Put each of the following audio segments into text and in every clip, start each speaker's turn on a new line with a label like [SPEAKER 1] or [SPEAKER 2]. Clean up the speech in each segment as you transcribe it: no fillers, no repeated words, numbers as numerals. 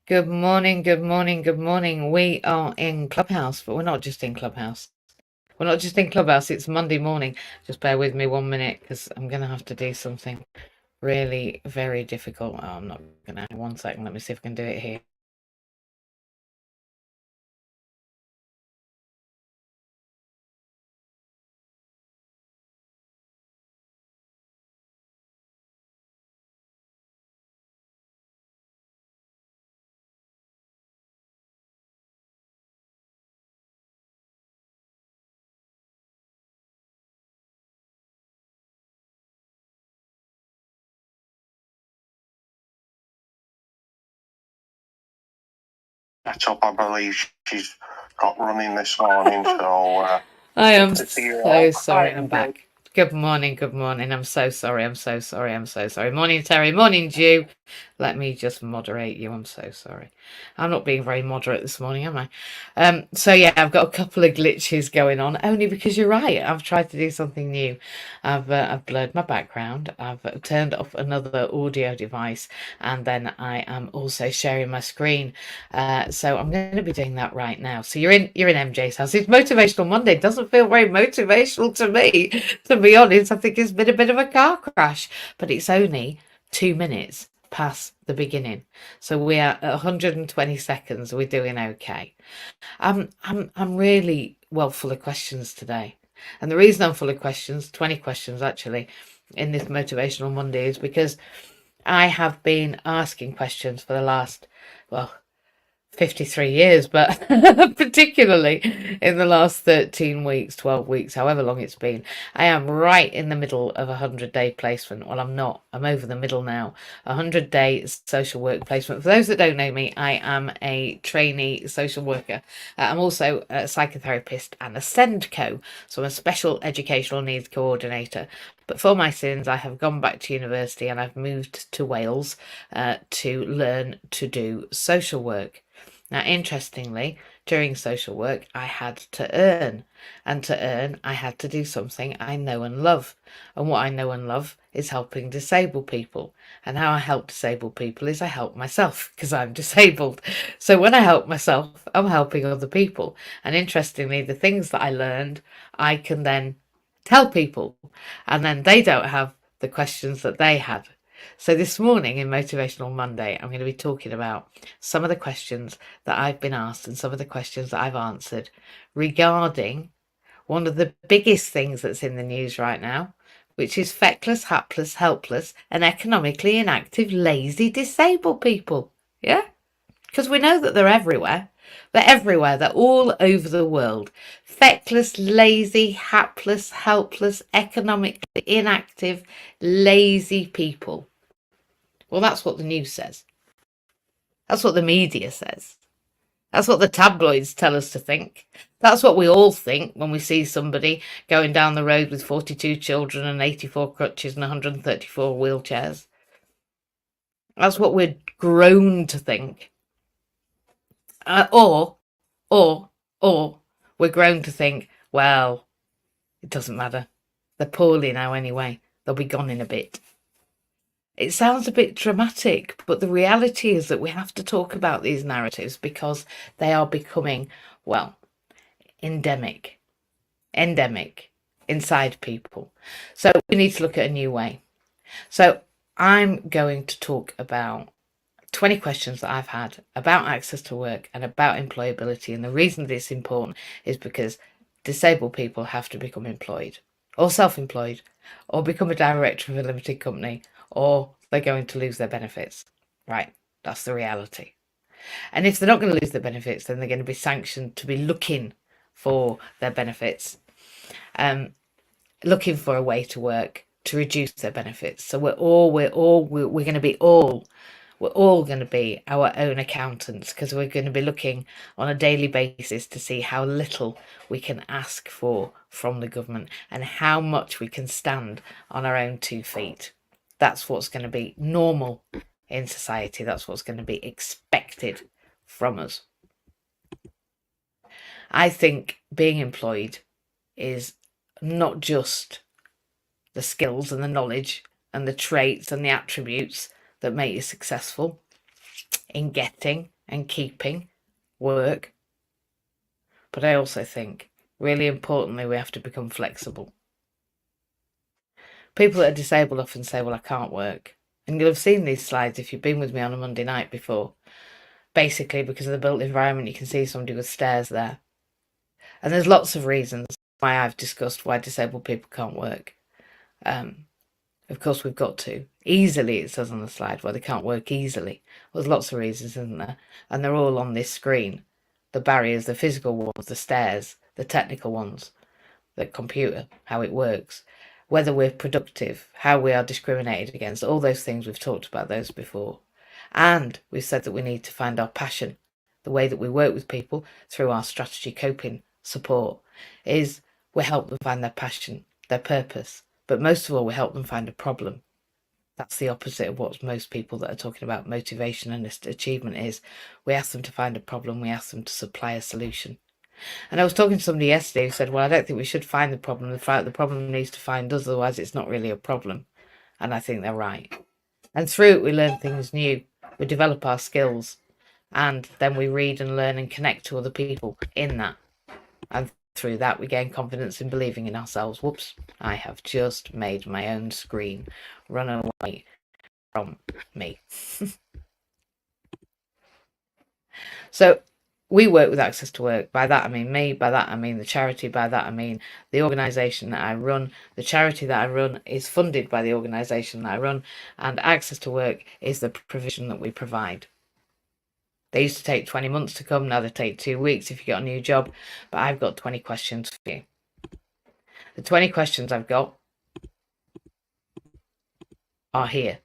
[SPEAKER 1] Good morning, good morning, good morning. We are in Clubhouse, but we're not just in Clubhouse. We're not just in Clubhouse, it's Monday morning. Just bear with me 1 minute because I'm going to have to do something really very difficult. Oh, I'm not going to. 1 second, let me see if I can do it here.
[SPEAKER 2] Up, I believe she's got running this morning, so
[SPEAKER 1] I am so sorry. I'm back. Good morning, good morning. I'm so sorry. I'm so sorry. I'm so sorry. Morning, Terry. Morning, Jew. Let me just moderate you. I'm so sorry. I'm not being very moderate this morning, am I? So yeah, I've got a couple of glitches going on, only because you're right. I've tried to do something new. I've blurred my background. I've turned off another audio device, and then I am also sharing my screen. So I'm going to be doing that right now. So you're in MJ's house. It's Motivational Monday. It doesn't feel very motivational to me, to be honest. I think it's been a bit of a car crash, but it's only 2 minutes past the beginning. So we are at 120 seconds. We're doing okay. I'm really full of questions today. And the reason I'm full of questions, 20 questions actually, in this Motivational Monday is because I have been asking questions for the last, 53 years, but particularly in the last 13 weeks, 12 weeks, however long it's been. I am right in the middle of a 100-day placement. Well, I'm not. I'm over the middle now. 100-day social work placement. For those that don't know me, I am a trainee social worker. I'm also a psychotherapist and a SENDCO, so I'm a special educational needs coordinator. But for my sins, I have gone back to university and I've moved to Wales to learn to do social work. Now, interestingly, during social work, I had to earn. And to earn, I had to do something I know and love. And what I know and love is helping disabled people. And how I help disabled people is I help myself because I'm disabled. So when I help myself, I'm helping other people. And interestingly, the things that I learned, I can then tell people. And then they don't have the questions that they had. So this morning in Motivational Monday, I'm going to be talking about some of the questions that I've been asked and some of the questions that I've answered regarding one of the biggest things that's in the news right now, which is feckless, hapless, helpless, and economically inactive, lazy, disabled people. Yeah? Because we know that they're everywhere. They're everywhere. They're all over the world. Feckless, lazy, hapless, helpless, economically inactive, lazy people. Well, that's what the news says. That's what the media says. That's what the tabloids tell us to think. That's what we all think when we see somebody going down the road with 42 children and 84 crutches and 134 wheelchairs. That's what we're grown to think. Or we're grown to think, well, it doesn't matter. They're poorly now anyway. They'll be gone in a bit. It sounds a bit dramatic, but the reality is that we have to talk about these narratives because they are becoming, endemic inside people. So we need to look at a new way. So I'm going to talk about 20 questions that I've had about access to work and about employability. And the reason that it's important is because disabled people have to become employed or self-employed or become a director of a limited company or they're going to lose their benefits. Right, that's the reality. And if they're not going to lose their benefits, then they're going to be sanctioned to be looking for their benefits, looking for a way to work to reduce their benefits. So we're going to be our own accountants because we're going to be looking on a daily basis to see how little we can ask for from the government and how much we can stand on our own 2 feet. That's what's going to be normal in society. That's what's going to be expected from us. I think being employed is not just the skills and the knowledge and the traits and the attributes that make you successful in getting and keeping work. But I also think, really importantly, we have to become flexible. People that are disabled often say, well, I can't work. And you'll have seen these slides if you've been with me on a Monday night before. Basically, because of the built environment, you can see somebody with stairs there. And there's lots of reasons why I've discussed why disabled people can't work. Of course, we've got to. Easily, it says on the slide, why they can't work easily. Well, there's lots of reasons, isn't there? And they're all on this screen. The barriers, the physical ones, the stairs, the technical ones, the computer, how it works, whether we're productive, how we are discriminated against, all those things, we've talked about those before. And we've said that we need to find our passion. The way that we work with people through our strategy coping support is we help them find their passion, their purpose, but most of all, we help them find a problem. That's the opposite of what most people that are talking about motivation and achievement is. We ask them to find a problem, we ask them to supply a solution. And I was talking to somebody yesterday who said, well, I don't think we should find the problem. The problem needs to find us, otherwise it's not really a problem. And I think they're right. And through it, we learn things new. We develop our skills. And then we read and learn and connect to other people in that. And through that, we gain confidence in believing in ourselves. Whoops, I have just made my own screen run away from me. So we work with Access to Work. By that I mean me, by that I mean the charity, by that I mean the organisation that I run. The charity that I run is funded by the organisation that I run, and Access to Work is the provision that we provide. They used to take 20 months to come, now they take 2 weeks if you got a new job, but I've got 20 questions for you. The 20 questions I've got are here.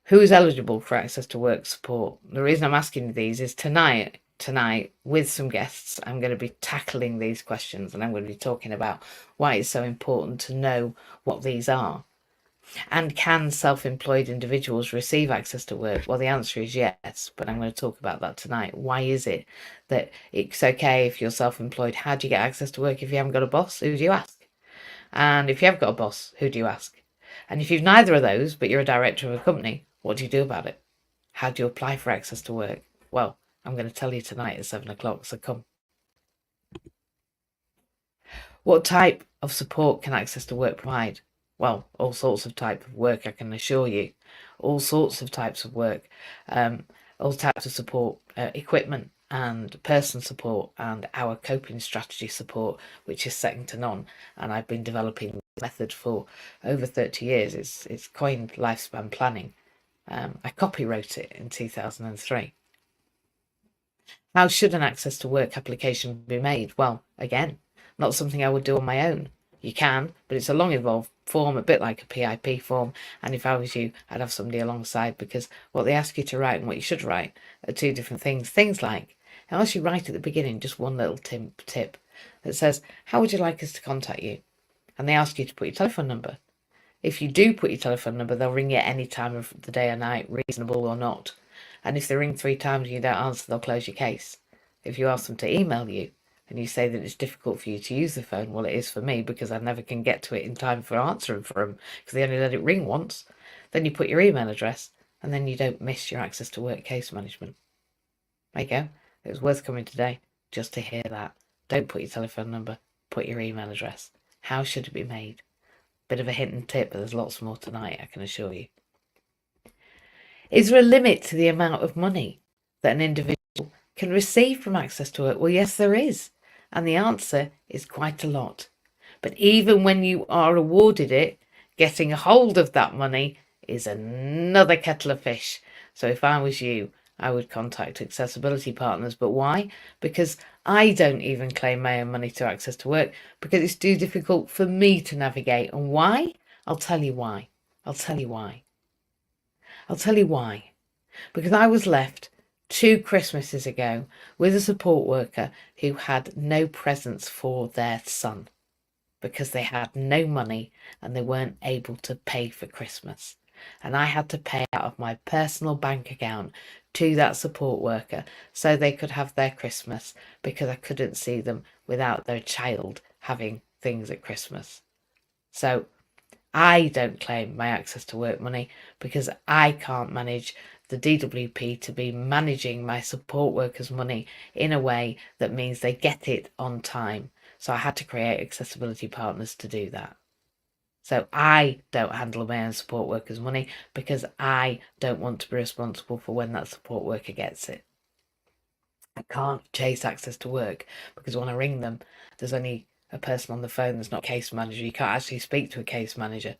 [SPEAKER 1] Who is eligible for Access to Work support? The reason I'm asking these is tonight with some guests, I'm going to be tackling these questions, and I'm going to be talking about why it's so important to know what these are. And can self-employed individuals receive Access to Work? Well, the answer is yes, but I'm going to talk about that tonight. Why is it that it's okay if you're self-employed? How do you get Access to Work if you haven't got a boss? Who do you ask? And if you have got a boss, who do you ask? And if you've neither of those, but you're a director of a company, what do you do about it? How do you apply for Access to Work? Well, I'm going to tell you tonight at 7 o'clock, so come. What type of support can Access to Work provide? Well, all sorts of type of work, I can assure you. All sorts of types of work. All types of support, equipment and person support, and our coping strategy support, which is second to none. And I've been developing this method for over 30 years. It's coined lifespan planning. I copywrote it in 2003. How should an Access to Work application be made? Well, again, not something I would do on my own. You can, but it's a long involved form, a bit like a PIP form. And if I was you, I'd have somebody alongside, because what they ask you to write and what you should write are two different things. Things like, unless you write at the beginning just one little tip that says, how would you like us to contact you? And they ask you to put your telephone number. If you do put your telephone number, they'll ring you at any time of the day or night, reasonable or not. And if they ring 3 times and you don't answer, they'll close your case. If you ask them to email you and you say that it's difficult for you to use the phone, well, it is for me, because I never can get to it in time for answering for them, because they only let it ring once. Then you put your email address, and then you don't miss your Access to Work case management. There you go. It was worth coming today just to hear that. Don't put your telephone number, put your email address. How should it be made? Bit of a hint and tip, but there's lots more tonight, I can assure you. Is there a limit to the amount of money that an individual can receive from Access to Work? Well, yes, there is. And the answer is quite a lot. But even when you are awarded it, getting a hold of that money is another kettle of fish. So if I was you, I would contact Accessibility Partners. But why? Because I don't even claim my own money to Access to Work, because it's too difficult for me to navigate. And why? I'll tell you why. I'll tell you why. Because I was left 2 Christmases ago with a support worker who had no presents for their son, because they had no money and they weren't able to pay for Christmas. And I had to pay out of my personal bank account to that support worker so they could have their Christmas, because I couldn't see them without their child having things at Christmas. So I don't claim my access to work money because I can't manage the DWP to be managing my support workers' money in a way that means they get it on time. So I had to create accessibility partners to do that. So I don't handle my own support workers' money because I don't want to be responsible for when that support worker gets it. I can't chase access to work because when I ring them, there's only a person on the phone. There's not a case manager. You can't actually speak to a case manager.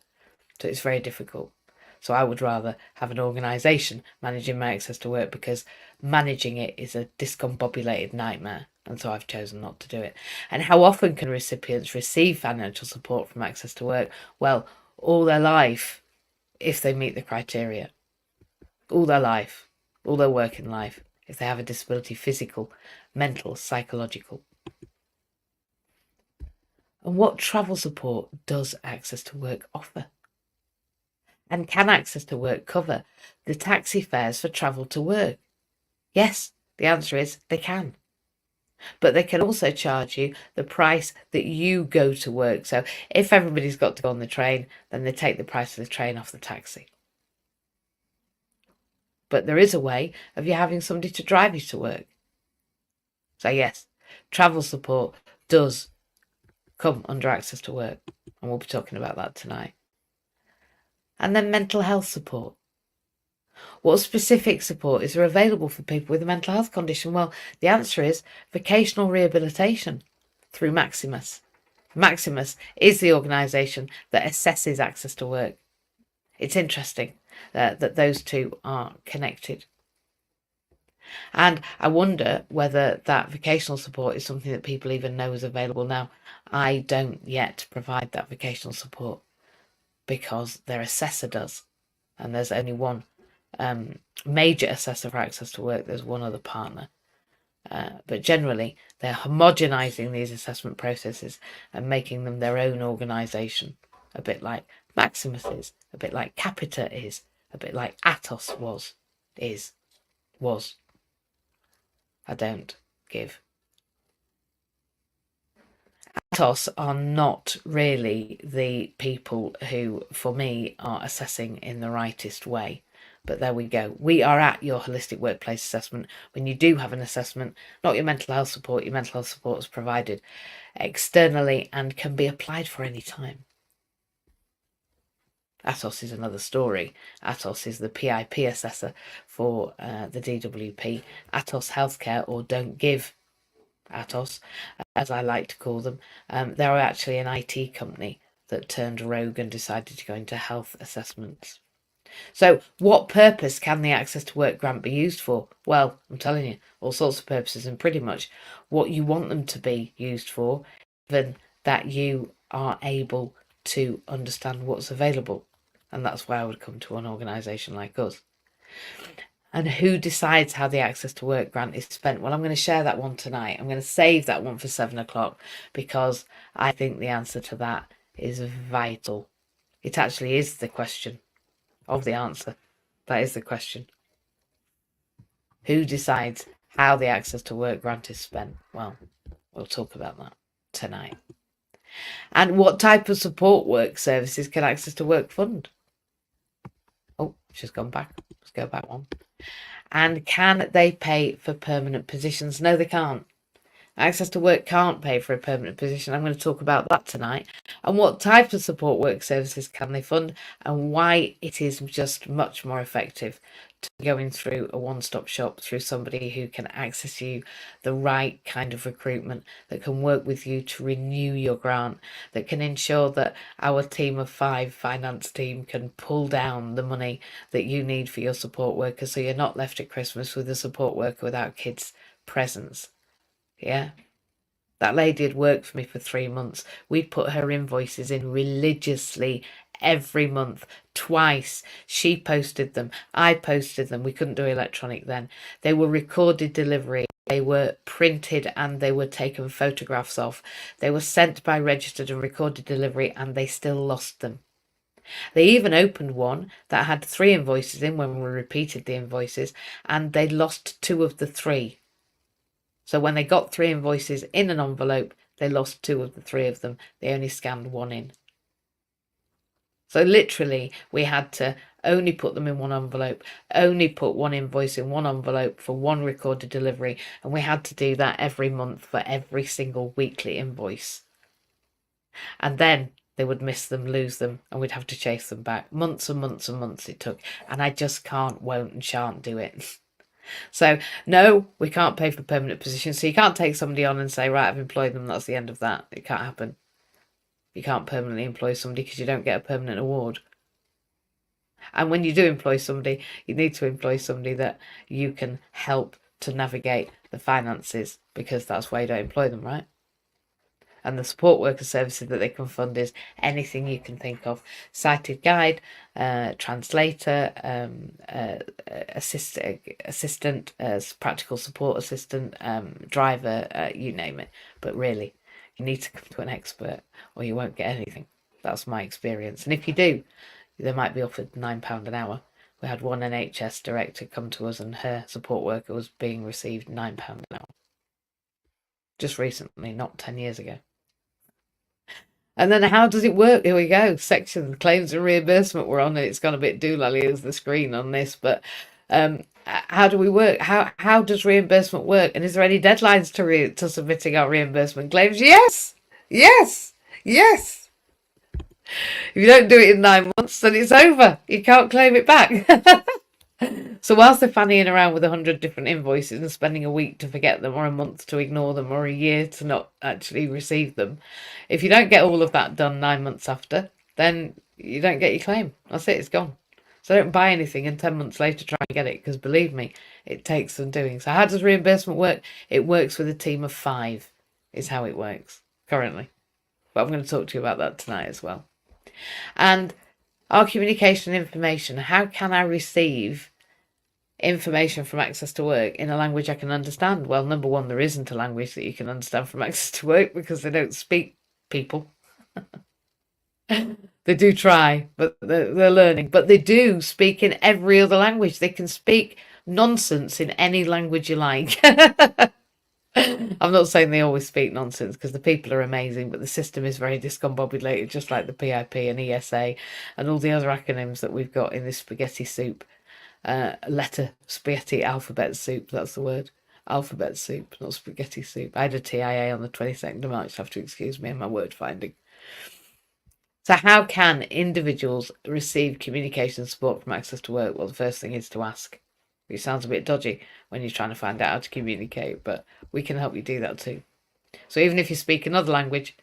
[SPEAKER 1] So it's very difficult. So I would rather have an organisation managing my access to work because managing it is a discombobulated nightmare. And so I've chosen not to do it. And how often can recipients receive financial support from access to work? Well, all their life, if they meet the criteria. All their life, all their working life, if they have a disability, physical, mental, psychological. And what travel support does access to work offer? And can access to work cover the taxi fares for travel to work? Yes, the answer is they can. But they can also charge you the price that you go to work. So if everybody's got to go on the train, then they take the price of the train off the taxi. But there is a way of you having somebody to drive you to work. So yes, travel support does come under access to work. And we'll be talking about that tonight. And then mental health support. What specific support is there available for people with a mental health condition? Well, the answer is vocational rehabilitation through Maximus. Maximus is the organisation that assesses access to work. It's interesting that those two are connected. And I wonder whether that vocational support is something that people even know is available now. I don't yet provide that vocational support because their assessor does. And there's only one major assessor for access to work. There's one other partner. But generally, they're homogenising these assessment processes and making them their own organisation, a bit like Maximus is, a bit like Capita is, a bit like Atos was. I don't give. Atos are not really the people who, for me, are assessing in the rightest way. But there we go. We are at your holistic workplace assessment. When you do have an assessment, not your mental health support is provided externally and can be applied for any time. Atos is another story. Atos is the PIP assessor for the DWP. Atos Healthcare, or Don't Give Atos, as I like to call them. They're actually an IT company that turned rogue and decided to go into health assessments. So what purpose can the Access to Work grant be used for? Well, I'm telling you, all sorts of purposes, and pretty much what you want them to be used for, given that you are able to understand what's available. And that's why I would come to an organisation like us. And who decides how the Access to Work grant is spent? Well, I'm going to share that one tonight. I'm going to save that one for 7 o'clock because I think the answer to that is vital. It actually is the question of the answer. That is the question. Who decides how the Access to Work grant is spent? Well, we'll talk about that tonight. And what type of support work services can Access to Work fund? Oh, she's gone back. Let's go back one. And can they pay for permanent positions? No, they can't. Access to Work can't pay for a permanent position. I'm going to talk about that tonight. And what type of support work services can they fund, and why it is just much more effective to going through a one-stop shop through somebody who can access you the right kind of recruitment, that can work with you to renew your grant, that can ensure that our team of 5 finance team can pull down the money that you need for your support worker, so you're not left at Christmas with a support worker without kids' presents. Yeah, that lady had worked for me for 3 months. We'd put her invoices in religiously every month, twice. She posted them, I posted them. We couldn't do electronic then. They were recorded delivery. They were printed and they were taken photographs of. They were sent by registered and recorded delivery, and they still lost them. They even opened one that had 3 invoices in when we repeated the invoices, and they lost 2 of the 3. So when they got 3 invoices in an envelope, they lost 2 of the 3 of them. They only scanned 1 in. So literally, we had to only put them in one envelope, only put one invoice in one envelope for one recorded delivery. And we had to do that every month for every single weekly invoice. And then they would miss them, lose them, and we'd have to chase them back. Months and months and months it took. And I just can't, won't, and shan't do it. So, no, we can't pay for permanent positions. So you can't take somebody on and say, right, I've employed them, that's the end of that. It can't happen. You can't permanently employ somebody because you don't get a permanent award. And when you do employ somebody, you need to employ somebody that you can help to navigate the finances, because that's why you don't employ them, right? And the support worker services that they can fund is anything you can think of: sighted guide, translator, assistant, practical support assistant, driver, you name it. But really, you need to come to an expert or you won't get anything. That's my experience. And if you do, they might be offered £9 an hour. We had one NHS director come to us and her support worker was being received £9 an hour. Just recently, not 10 years ago. And then how does it work? Here we go. Section claims and reimbursement. We're on it. It's gone a bit doolally as the screen on this, but how do we work? How does reimbursement work? And is there any deadlines to submitting our reimbursement claims? Yes. If you don't do it in 9 months, then it's over. You can't claim it back. So whilst they're fannying around with 100 different invoices and spending a week to forget them, or a month to ignore them, or a year to not actually receive them, if you don't get all of that done 9 months after, then you don't get your claim. That's it, it's gone. So don't buy anything and 10 months later try and get it, because believe me, it takes some doing. So how does reimbursement work? It works with a team of 5 is how it works currently. But I'm going to talk to you about that tonight as well. And our communication information, how can I receive information from Access to Work in a language I can understand? Well, number one, there isn't a language that you can understand from Access to Work because they don't speak people. They do try, but they're learning. But they do speak in every other language. They can speak nonsense in any language you like. I'm not saying they always speak nonsense, because the people are amazing, but the system is very discombobulated, just like the PIP and ESA and all the other acronyms that we've got in this spaghetti soup. Letter spaghetti alphabet soup, that's the word. Alphabet soup, not spaghetti soup. I had a TIA on the 22nd of March, have to excuse me and my word finding. So how can individuals receive communication support from Access to Work? Well, the first thing is to ask. It sounds a bit dodgy when you're trying to find out how to communicate, but we can help you do that too. So even if you speak another language,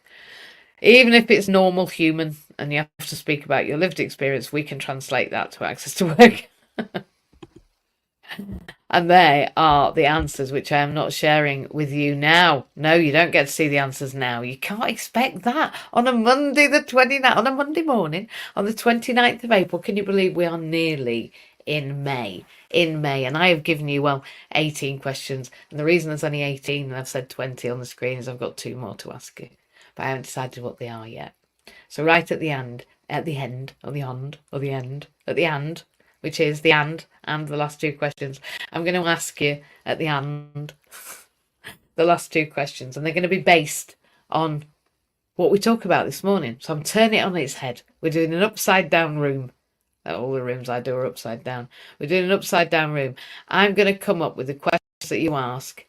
[SPEAKER 1] even if it's normal human and you have to speak about your lived experience, we can translate that to Access to Work. And they are the answers, which I am not sharing with you now. No, you don't get to see the answers now. You can't expect that on a Monday, the 29th, on a Monday morning, on the 29th of April. Can you believe we are nearly in May? And I have given you, 18 questions. And the reason there's only 18 and I've said 20 on the screen is I've got 2 more to ask you, but I haven't decided what they are yet. So right at the end, which is the and the last 2 questions, I'm going to ask you at the end the last 2 questions, and they're going to be based on what we talk about this morning. So I'm turning it on its head. We're doing an upside down room. All the rooms I do are upside down. We're doing an upside down room. I'm going to come up with the questions that you ask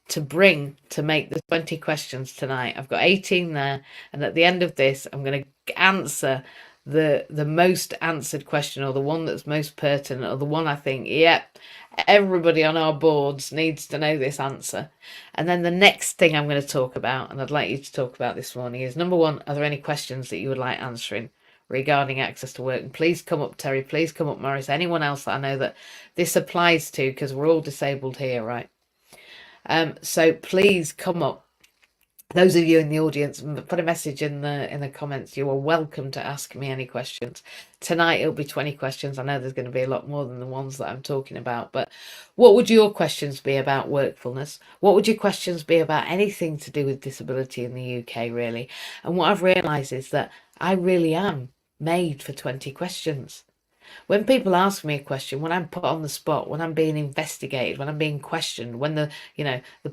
[SPEAKER 1] to make the 20 questions tonight. I've got 18 there, and at the end of this, I'm going to answer the most answered question, or the one that's most pertinent, or the one I think, everybody on our boards needs to know this answer. And then the next thing I'm going to talk about, and I'd like you to talk about this morning, is number 1, are there any questions that you would like answering regarding Access to Work? And please come up, Terry, please come up, Morris, anyone else that I know that this applies to, because we're all disabled here, right? So please come up. Those of you in the audience, put a message in the comments. You are welcome to ask me any questions. Tonight it'll be 20 questions. I know there's going to be a lot more than the ones that I'm talking about, but what would your questions be about workfulness? What would your questions be about anything to do with disability in the UK, really? And what I've realised is that I really am made for 20 questions. When people ask me a question, when I'm put on the spot, when I'm being investigated, when I'm being questioned, when the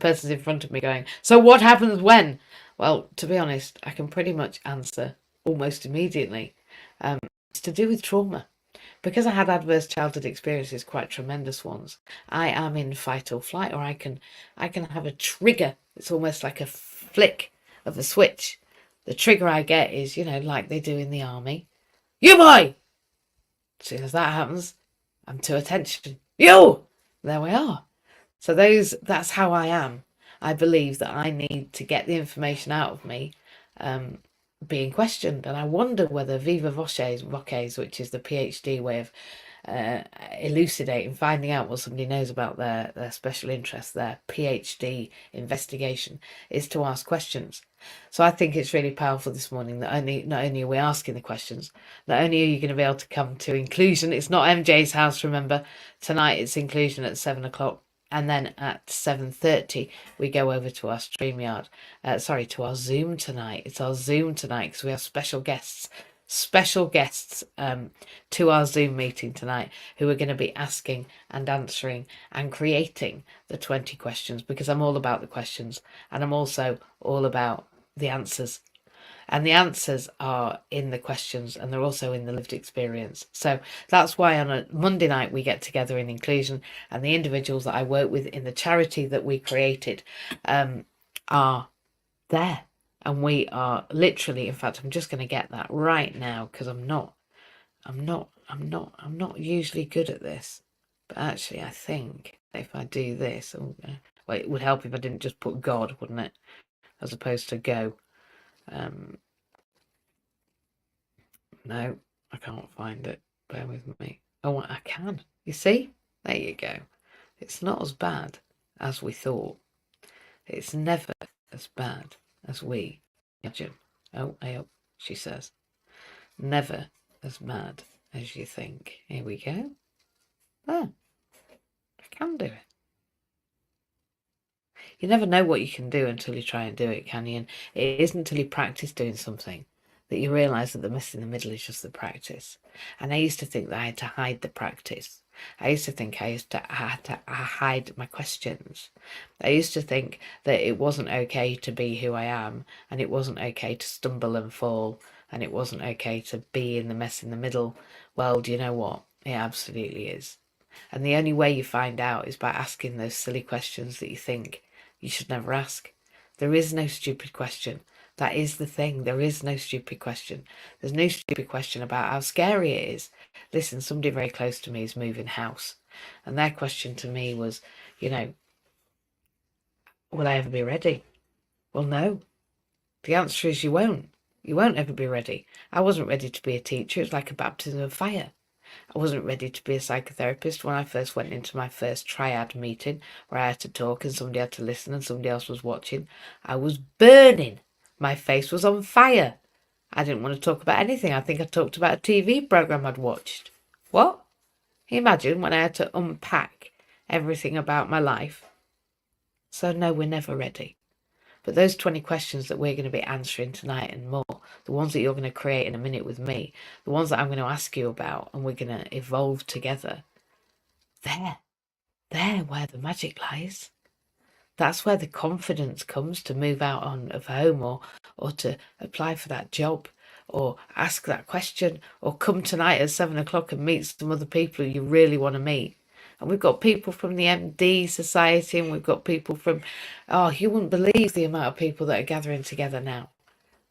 [SPEAKER 1] person's in front of me going, so what happens when? Well, to be honest, I can pretty much answer almost immediately. It's to do with trauma. Because I had adverse childhood experiences, quite tremendous ones, I am in fight or flight, or I can have a trigger. It's almost like a flick of the switch. The trigger I get is, like they do in the army. You boy! As soon as that happens, I'm to attention. You! There we are. So that's how I am. I believe that I need to get the information out of me being questioned. And I wonder whether Viva Voces, which is the PhD way of elucidating, finding out what somebody knows about their special interest, their PhD investigation, is to ask questions. So I think it's really powerful this morning that not only are we asking the questions, not only are you going to be able to come to inclusion. It's not MJ's house, remember. Tonight it's inclusion at 7 o'clock. And then at 7:30, we go over to our StreamYard. To our Zoom tonight. It's our Zoom tonight because we have special guests to our Zoom meeting tonight who are going to be asking and answering and creating the 20 questions, because I'm all about the questions and I'm also all about the answers. And the answers are in the questions and they're also in the lived experience. So that's why on a Monday night we get together in inclusion, and the individuals that I work with in the charity that we created are there. And we are literally, in fact, I'm just going to get that right now because I'm not usually good at this. But actually, I think if I do this, well, it would help if I didn't just put God, wouldn't it? As opposed to go. No, I can't find it. Bear with me. Oh, I can. You see? There you go. It's not as bad as we thought. It's never as bad as we imagine. Oh, she says. Never as mad as you think. Here we go. Oh, I can do it. You never know what you can do until you try and do it, can you? And it isn't until you practice doing something that you realise that the mess in the middle is just the practice. And I used to think that I had to hide the practice. I used to think I had to hide my questions. I used to think that it wasn't okay to be who I am, and it wasn't okay to stumble and fall, and it wasn't okay to be in the mess in the middle. Well, do you know what? It absolutely is. And the only way you find out is by asking those silly questions that you think you should never ask. There is no stupid question. That is the thing. There is no stupid question. There's no stupid question about how scary it is. Listen, somebody very close to me is moving house. And their question to me was, will I ever be ready? Well, no. The answer is you won't. You won't ever be ready. I wasn't ready to be a teacher. It was like a baptism of fire. I wasn't ready to be a psychotherapist when I first went into my first triad meeting where I had to talk and somebody had to listen and somebody else was watching. I was burning. My face was on fire. I didn't want to talk about anything. I think I talked about a TV program I'd watched. What? Can you imagine when I had to unpack everything about my life? So no, we're never ready. But those 20 questions that we're going to be answering tonight and more, the ones that you're going to create in a minute with me, the ones that I'm going to ask you about and we're going to evolve together, there where the magic lies. That's where the confidence comes to move out of home or to apply for that job or ask that question or come tonight at 7 o'clock and meet some other people you really want to meet. And we've got people from the MD Society and we've got people from, you wouldn't believe the amount of people that are gathering together now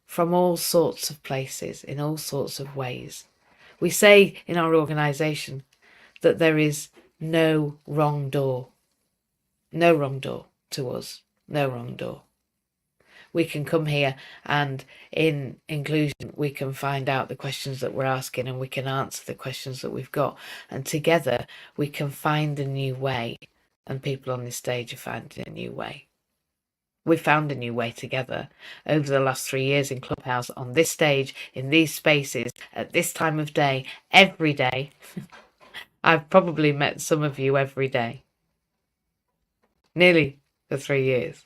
[SPEAKER 1] from all sorts of places, in all sorts of ways. We say in our organisation that there is no wrong door. No wrong door to us. No wrong door. We can come here and in inclusion we can find out the questions that we're asking and we can answer the questions that we've got, and together we can find a new way, and people on this stage are finding a new way. We found a new way together over the last 3 years in Clubhouse, on this stage, in these spaces, at this time of day, every day. I've probably met some of you every day. Nearly for 3 years.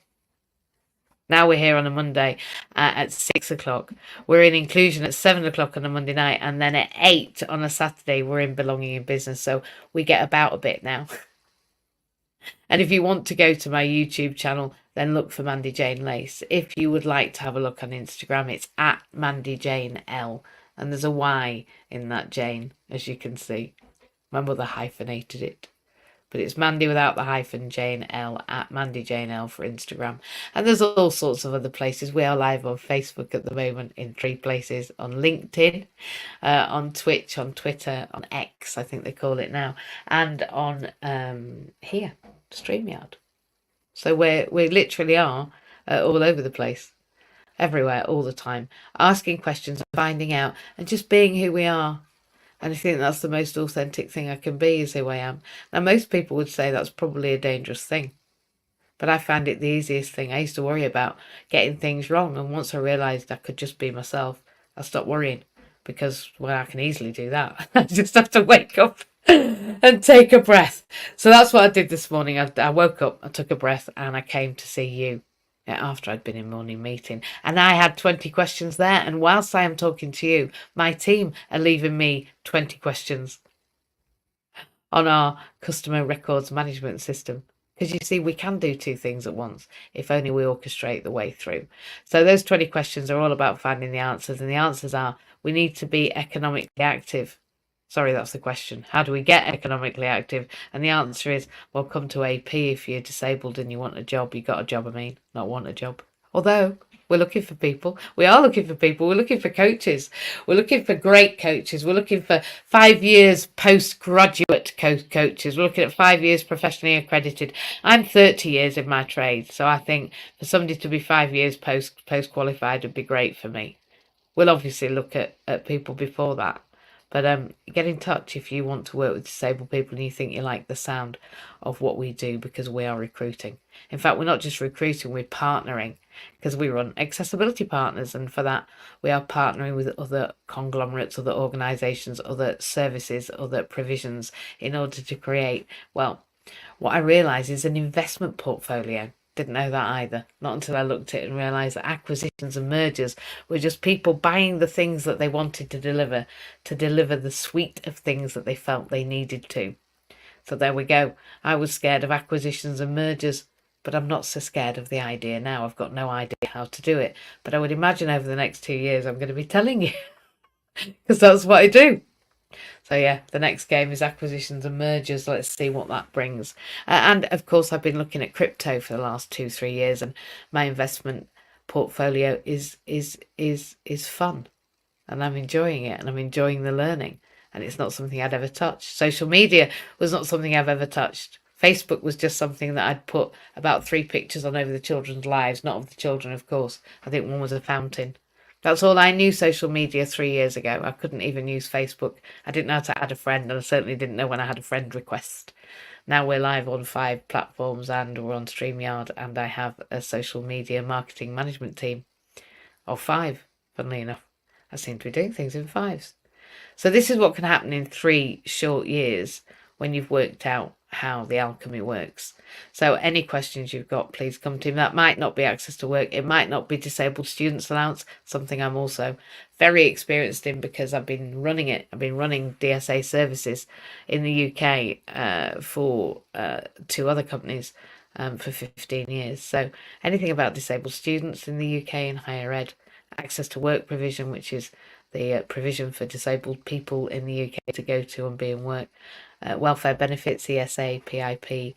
[SPEAKER 1] Now we're here on a Monday at 6 o'clock. We're in inclusion at 7 o'clock on a Monday night. And then at 8 on a Saturday, we're in Belonging in Business. So we get about a bit now. And if you want to go to my YouTube channel, then look for Mandy Jane Lace. If you would like to have a look on Instagram, it's at Mandy Jane L. and there's a Y in that Jane, as you can see. My mother hyphenated it. But it's Mandy without the hyphen, Jane L, at Mandy Jane L for Instagram. And there's all sorts of other places. We are live on Facebook at the moment in 3 places, on LinkedIn, on Twitch, on Twitter, on X, I think they call it now, and on here, StreamYard. So we literally are all over the place, everywhere, all the time, asking questions, finding out, and just being who we are. And I think that's the most authentic thing I can be, is who I am. Now, most people would say that's probably a dangerous thing, but I found it the easiest thing. I used to worry about getting things wrong, and once I realised I could just be myself, I stopped worrying, because, well, I can easily do that. I just have to wake up and take a breath. So that's what I did this morning. I woke up, I took a breath, and I came to see you after I'd been in morning meeting, and I had 20 questions there, and whilst I am talking to you, my team are leaving me 20 questions on our customer records management system, because you see, we can do 2 things at once if only we orchestrate the way through. So those 20 questions are all about finding the answers, and the answers are: we need to be economically active. Sorry, that's the question. How do we get economically active? And the answer is, well, come to AP if you're disabled and you want a job. You got a job, I mean, not want a job. Although we're looking for people. We are looking for people. We're looking for coaches. We're looking for great coaches. We're looking for 5 years postgraduate coaches. We're looking at 5 years professionally accredited. I'm 30 years in my trade, so I think for somebody to be 5 years post qualified would be great for me. We'll obviously look at people before that. But get in touch if you want to work with disabled people and you think you like the sound of what we do, because we are recruiting. In fact, we're not just recruiting, we're partnering, because we run accessibility partners, and for that we are partnering with other conglomerates, other organisations, other services, other provisions, in order to create, well, what I realise is an investment portfolio. Didn't know that either, not until I looked at it and realised that acquisitions and mergers were just people buying the things that they wanted to deliver the suite of things that they felt they needed to. So there we go. I was scared of acquisitions and mergers, but I'm not so scared of the idea now. I've got no idea how to do it, but I would imagine over the next 2 years I'm going to be telling you, because that's what I do. So yeah, the next game is acquisitions and mergers. Let's see what that brings. And of course, I've been looking at crypto for the last 2-3 years, and my investment portfolio is fun, and I'm enjoying it, and I'm enjoying the learning. And it's not something I'd ever touched. Social media was not something I've ever touched. Facebook was just something that I'd put about 3 pictures on over the children's lives, not of the children, of course. I think one was a fountain. That's all I knew social media 3 years ago. I couldn't even use Facebook. I didn't know how to add a friend, and I certainly didn't know when I had a friend request. Now we're live on 5 platforms, and we're on StreamYard, and I have a social media marketing management team of 5, funnily enough. I seem to be doing things in 5s. So this is what can happen in 3 short years when you've worked out how the alchemy works. So any questions you've got, please come to me. That might not be access to work. It might not be disabled students allowance, something I'm also very experienced in, because I've been running it. I've been running DSA services in the UK for 2 other companies for 15 years. So anything about disabled students in the UK in higher ed, access to work provision, which is the provision for disabled people in the UK to go to and be in work, welfare benefits, ESA, PIP,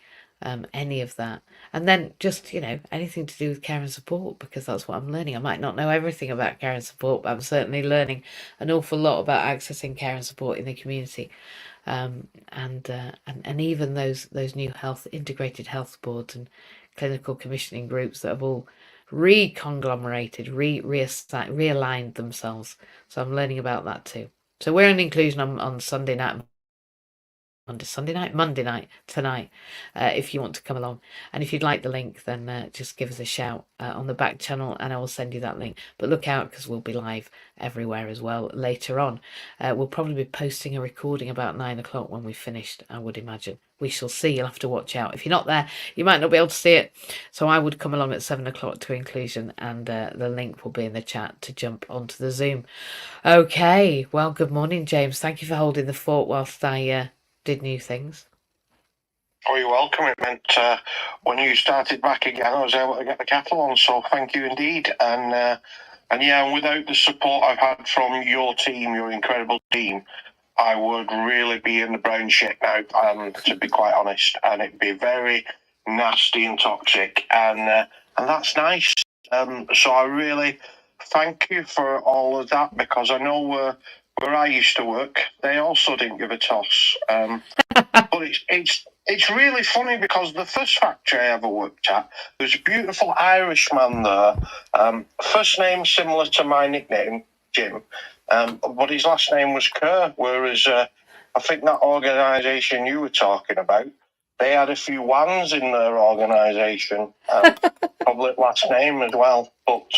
[SPEAKER 1] any of that. And then just, anything to do with care and support, because that's what I'm learning. I might not know everything about care and support, but I'm certainly learning an awful lot about accessing care and support in the community. And even those new integrated health boards and clinical commissioning groups that have all reconglomerated, realigned themselves. So I'm learning about that too. So we're in inclusion on Monday night tonight, if you want to come along. And if you'd like the link, then just give us a shout on the back channel, and I will send you that link. But look out, because we'll be live everywhere as well later on. We'll probably be posting a recording about 9 o'clock when we've finished, I would imagine. We shall see. You'll have to watch out. If you're not there, you might not be able to see it. So I would come along at 7 o'clock to inclusion, and the link will be in the chat to jump onto the Zoom. Okay, well, good morning, James. Thank you for holding the fort whilst I did new things.
[SPEAKER 2] Oh, you're welcome. It meant when you started back again, I was able to get the kettle on, so thank you indeed. And and without the support I've had from your team, your incredible team, I would really be in the brown shit now, to be quite honest, and it'd be very nasty and toxic, and that's nice. So I really thank you for all of that, because I know where I used to work, they also didn't give a toss. But it's really funny, because the first factory I ever worked at, there's a beautiful Irishman there. First name similar to my nickname, Jim, but his last name was Kerr. Whereas I think that organisation you were talking about, they had a few Wans in their organisation, probably last name as well. But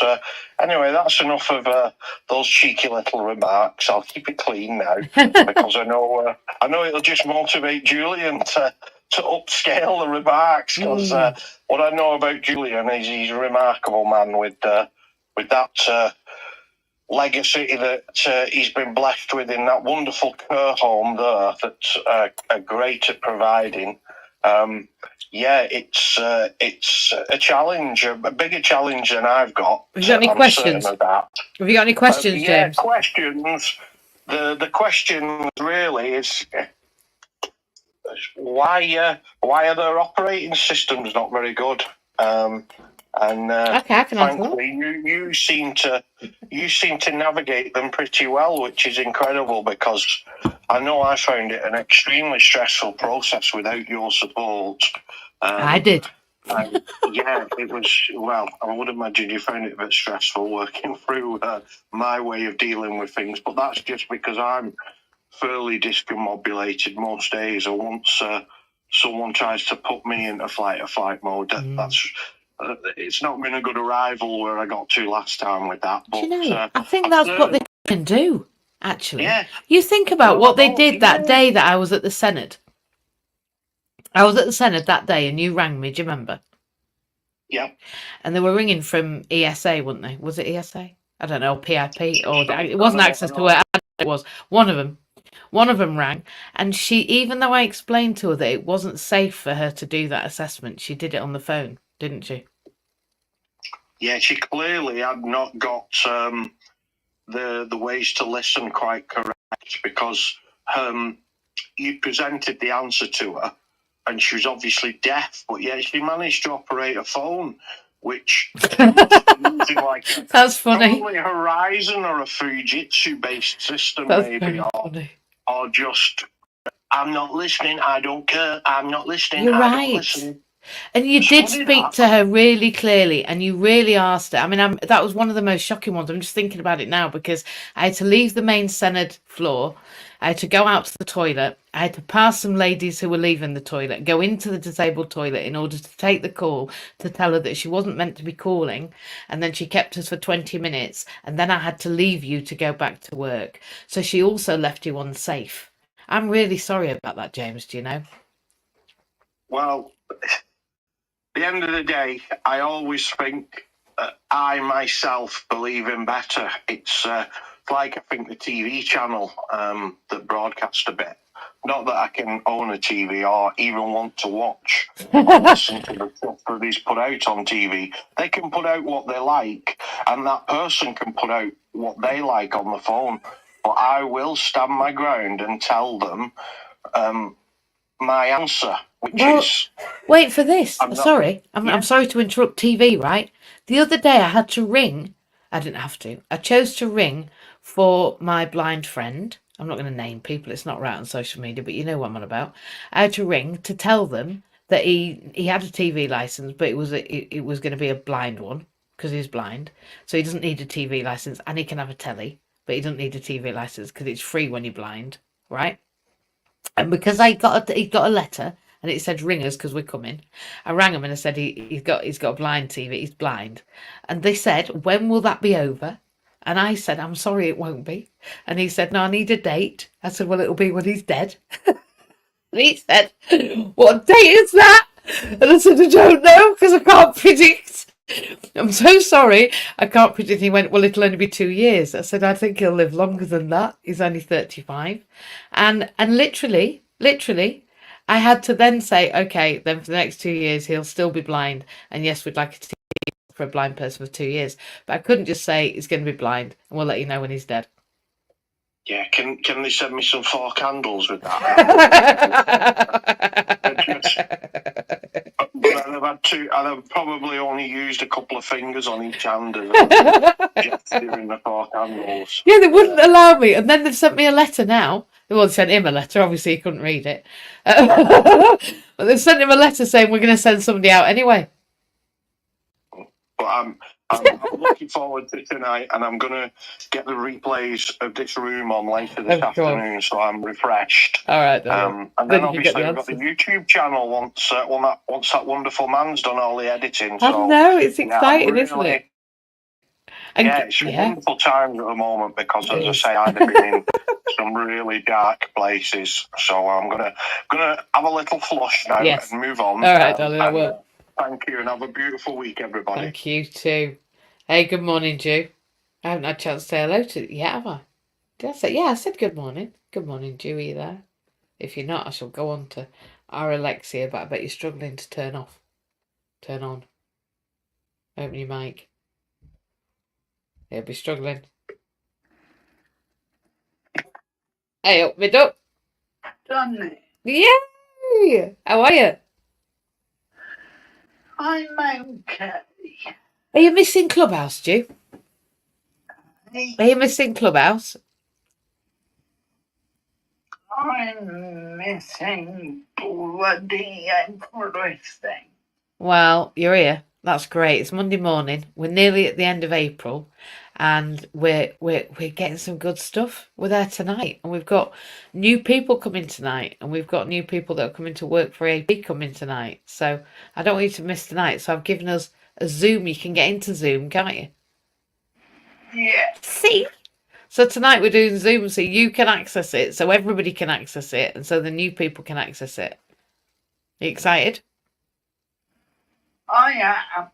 [SPEAKER 2] anyway, that's enough of those cheeky little remarks. I'll keep it clean now, because I know it'll just motivate Julian to upscale the remarks. Because what I know about Julian is he's a remarkable man with that legacy that he's been blessed with in that wonderful care home there that's great at providing. It's a challenge, a bigger challenge than I've got.
[SPEAKER 1] Have you got any questions?
[SPEAKER 2] Of that.
[SPEAKER 1] Have you got any questions, James?
[SPEAKER 2] Questions. The question really is why are their operating systems not very good?
[SPEAKER 1] Okay, I can answer that.
[SPEAKER 2] You seem to navigate them pretty well, which is incredible, because I know I found it an extremely stressful process without your support.
[SPEAKER 1] I did.
[SPEAKER 2] It was. Well, I would imagine you found it a bit stressful working through my way of dealing with things, but that's just because I'm fairly discombobulated most days, or once someone tries to put me into fight or flight mode, that's. It's not been a good arrival where I got to last time with that. But
[SPEAKER 1] I think that's what they can do, actually.
[SPEAKER 2] Yeah.
[SPEAKER 1] You think about what they did that day that I was at the Senate. I was at the Senate that day and you rang me, do you remember?
[SPEAKER 2] Yeah.
[SPEAKER 1] And they were ringing from ESA, weren't they? Was it ESA? I don't know, PIP, or it wasn't Access to Work. It was one of them. One of them rang, and she, even though I explained to her that it wasn't safe for her to do that assessment, she did it on the phone, didn't she?
[SPEAKER 2] Yeah, she clearly had not got the ways to listen quite correct, because you presented the answer to her, and she was obviously deaf, but yet she managed to operate a phone, which using like
[SPEAKER 1] that's funny.
[SPEAKER 2] Probably a Horizon or a Fujitsu-based system,
[SPEAKER 1] that's
[SPEAKER 2] maybe, or just I'm not listening. I don't care. I'm not listening.
[SPEAKER 1] You're
[SPEAKER 2] I
[SPEAKER 1] right.
[SPEAKER 2] don't listen.
[SPEAKER 1] And you did speak to her really clearly, and you really asked her. I mean, that was one of the most shocking ones. I'm just thinking about it now, because I had to leave the main Senate floor. I had to go out to the toilet. I had to pass some ladies who were leaving the toilet, go into the disabled toilet in order to take the call to tell her that she wasn't meant to be calling. And then she kept us for 20 minutes. And then I had to leave you to go back to work. So she also left you unsafe. I'm really sorry about that, James, do you know?
[SPEAKER 2] Well, at the end of the day, I always think I myself believe in better. It's like, I think, the TV channel that broadcasts a bit. Not that I can own a TV or even want to watch or listen to the stuff that is put out on TV. They can put out what they like, and that person can put out what they like on the phone. But I will stand my ground and tell them my answer, which is...
[SPEAKER 1] Wait for this. I'm sorry to interrupt TV, right? The other day I had to ring. I didn't have to. I chose to ring for my blind friend. I'm not going to name people. It's not right on social media, but you know what I'm on about. I had to ring to tell them that he had a TV license, but it was going to be a blind one, because he's blind. So he doesn't need a TV license, and he can have a telly, but he doesn't need a TV license because it's free when you're blind, right? And because he got a letter and it said ring us because we're coming, I rang him and I said he's got a blind TV, he's blind. And they said, when will that be over? And I said, I'm sorry, it won't be. And he said, no, I need a date. I said, well, it'll be when he's dead. And he said, what date is that? And I said, I don't know, because I can't predict. I'm so sorry, I can't predict. He went, well, it'll only be 2 years. I said, I think he'll live longer than that. He's only 35. And literally, I had to then say, okay, then for the next 2 years, he'll still be blind. And yes, we'd like to see for a blind person for 2 years. But I couldn't just say he's going to be blind and we'll let you know when he's dead.
[SPEAKER 2] Yeah, can they send me some 4 candles with that? But I'd have had two. I'd have probably only used a couple of fingers on each hand as just doing the 4 candles.
[SPEAKER 1] Yeah, they wouldn't allow me. And then they've sent me a letter now. Well, they sent him a letter. Obviously, he couldn't read it. But they've sent him a letter saying we're going to send somebody out anyway.
[SPEAKER 2] But I'm looking forward to tonight, and I'm going to get the replays of this room on later this afternoon, so I'm refreshed.
[SPEAKER 1] All right.
[SPEAKER 2] And then obviously we've got the YouTube channel once that wonderful man's done all the editing. So,
[SPEAKER 1] I know, it's exciting, isn't it?
[SPEAKER 2] And, it's wonderful times at the moment because, as I say, I've been in some really dark places. So I'm gonna have a little flush now and move on.
[SPEAKER 1] All right, darling, I will.
[SPEAKER 2] Thank you, and have a beautiful week, everybody.
[SPEAKER 1] Thank you too. Hey, good morning, Jew. I haven't had a chance to say hello to you yet, have I? Did I say? Yeah, I said good morning. Good morning, Jew. Are you there? If you're not, I shall go on to our Alexia, but I bet you're struggling to turn off. Turn on. Open your mic. He'll be struggling. Hey, up, mid up.
[SPEAKER 3] Done it.
[SPEAKER 1] Yay! How are you?
[SPEAKER 3] I'm okay.
[SPEAKER 1] Are you missing Clubhouse, Jew? Are you missing Clubhouse?
[SPEAKER 3] I'm missing bloody everything.
[SPEAKER 1] Well, you're here. That's great. It's Monday morning. We're nearly at the end of April, and we're getting some good stuff. We're there tonight, and we've got new people coming tonight, and we've got new people that are coming to work for AB coming tonight. So I don't want you to miss tonight. So I've given us a Zoom. You can get into Zoom, can't you?
[SPEAKER 3] Yeah.
[SPEAKER 1] See? So tonight we're doing Zoom so you can access it, so everybody can access it, and so the new people can access it. Are you excited?
[SPEAKER 3] I am.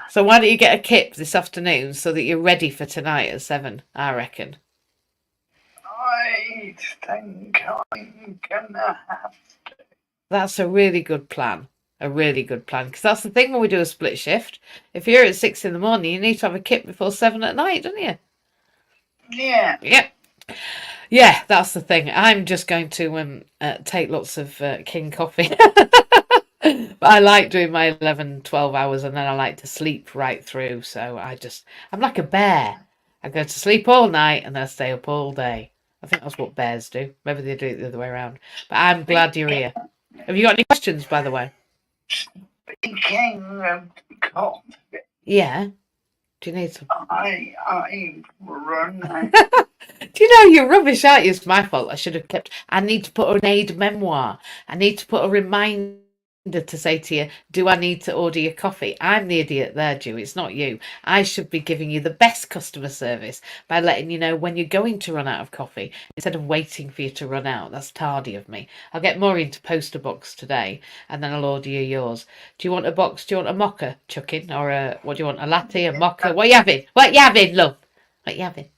[SPEAKER 1] So why don't you get a kip this afternoon so that you're ready for tonight at 7, I reckon.
[SPEAKER 3] I think I'm gonna have to.
[SPEAKER 1] That's a really good plan. A really good plan. Because that's the thing when we do a split shift. If you're at 6 in the morning, you need to have a kip before 7 at night, don't you?
[SPEAKER 3] Yeah.
[SPEAKER 1] Yep. Yeah, that's the thing. I'm just going to take lots of King coffee. But I like doing my 11, 12 hours and then I like to sleep right through. So I'm like a bear. I go to sleep all night and then I stay up all day. I think that's what bears do. Maybe they do it the other way around. But I'm glad you're here. Have you got any questions, by the way?
[SPEAKER 3] Speaking of coffee.
[SPEAKER 1] Yeah. Do you need some?
[SPEAKER 3] I run.
[SPEAKER 1] Do you know you're rubbish, aren't you? It's my fault. I need to put an aid memoir. I need to put a reminder to say to you, do I need to order your coffee? I'm the idiot there, Jew. It's not you. I should be giving you the best customer service by letting you know when you're going to run out of coffee instead of waiting for you to run out. That's tardy of me. I'll get Maureen to post a box today and then I'll order you yours. Do you want a box? Do you want a mocha, Chuckin? Or what do you want? A latte, a mocha? What are you having? What are you having, love? What are you having?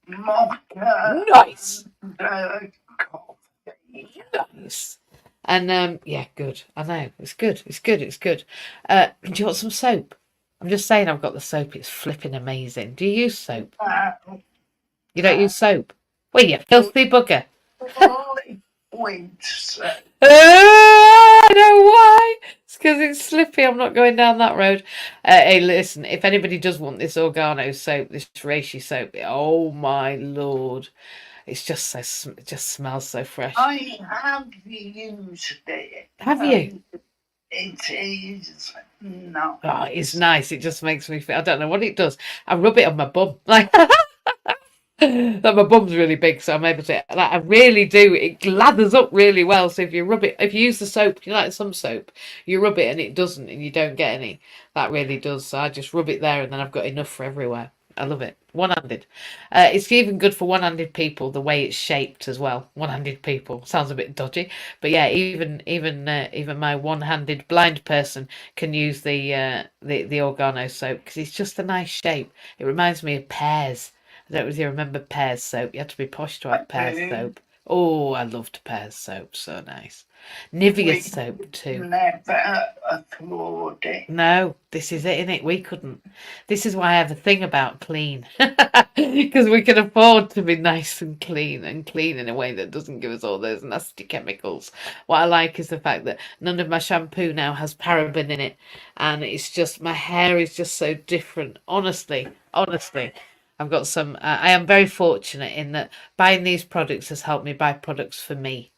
[SPEAKER 3] Mocha.
[SPEAKER 1] Nice.
[SPEAKER 3] Coffee.
[SPEAKER 1] Nice. And yeah, good. I know. It's good. It's good. It's good. Do you want some soap? I'm just saying I've got the soap. It's flipping amazing. Do you use soap? You don't use soap? Well, you filthy bugger. I know why. It's because it's slippy. I'm not going down that road. Hey, listen, if anybody does want this Organo soap, this reishi soap, oh my lord. It's just it just smells so fresh.
[SPEAKER 3] I have used it.
[SPEAKER 1] Have you?
[SPEAKER 3] It is nice.
[SPEAKER 1] Oh, it's nice. It just makes me feel. I don't know what it does. I rub it on my bum, like that. My bum's really big, so I'm able to. Like, I really do. It lathers up really well. So if you rub it, if you use the soap, you like some soap, you rub it and it doesn't, and you don't get any. That really does. So I just rub it there, and then I've got enough for everywhere. I love it. One-handed. It's even good for one-handed people, the way it's shaped as well. One-handed people. Sounds a bit dodgy. But yeah, even my one-handed blind person can use the Organo soap because it's just a nice shape. It reminds me of Pears. I don't know if you remember Pears soap. You had to be posh to have Pears soap. Oh, I loved Pear's soap. So nice. Nivea
[SPEAKER 3] We
[SPEAKER 1] soap too.
[SPEAKER 3] never afford it.
[SPEAKER 1] No, this is it, isn't it? We couldn't. This is why I have a thing about clean. Because we can afford to be nice and clean in a way that doesn't give us all those nasty chemicals. What I like is the fact that none of my shampoo now has paraben in it. And it's just, my hair is just so different. Honestly, I've got some, I am very fortunate in that buying these products has helped me buy products for me.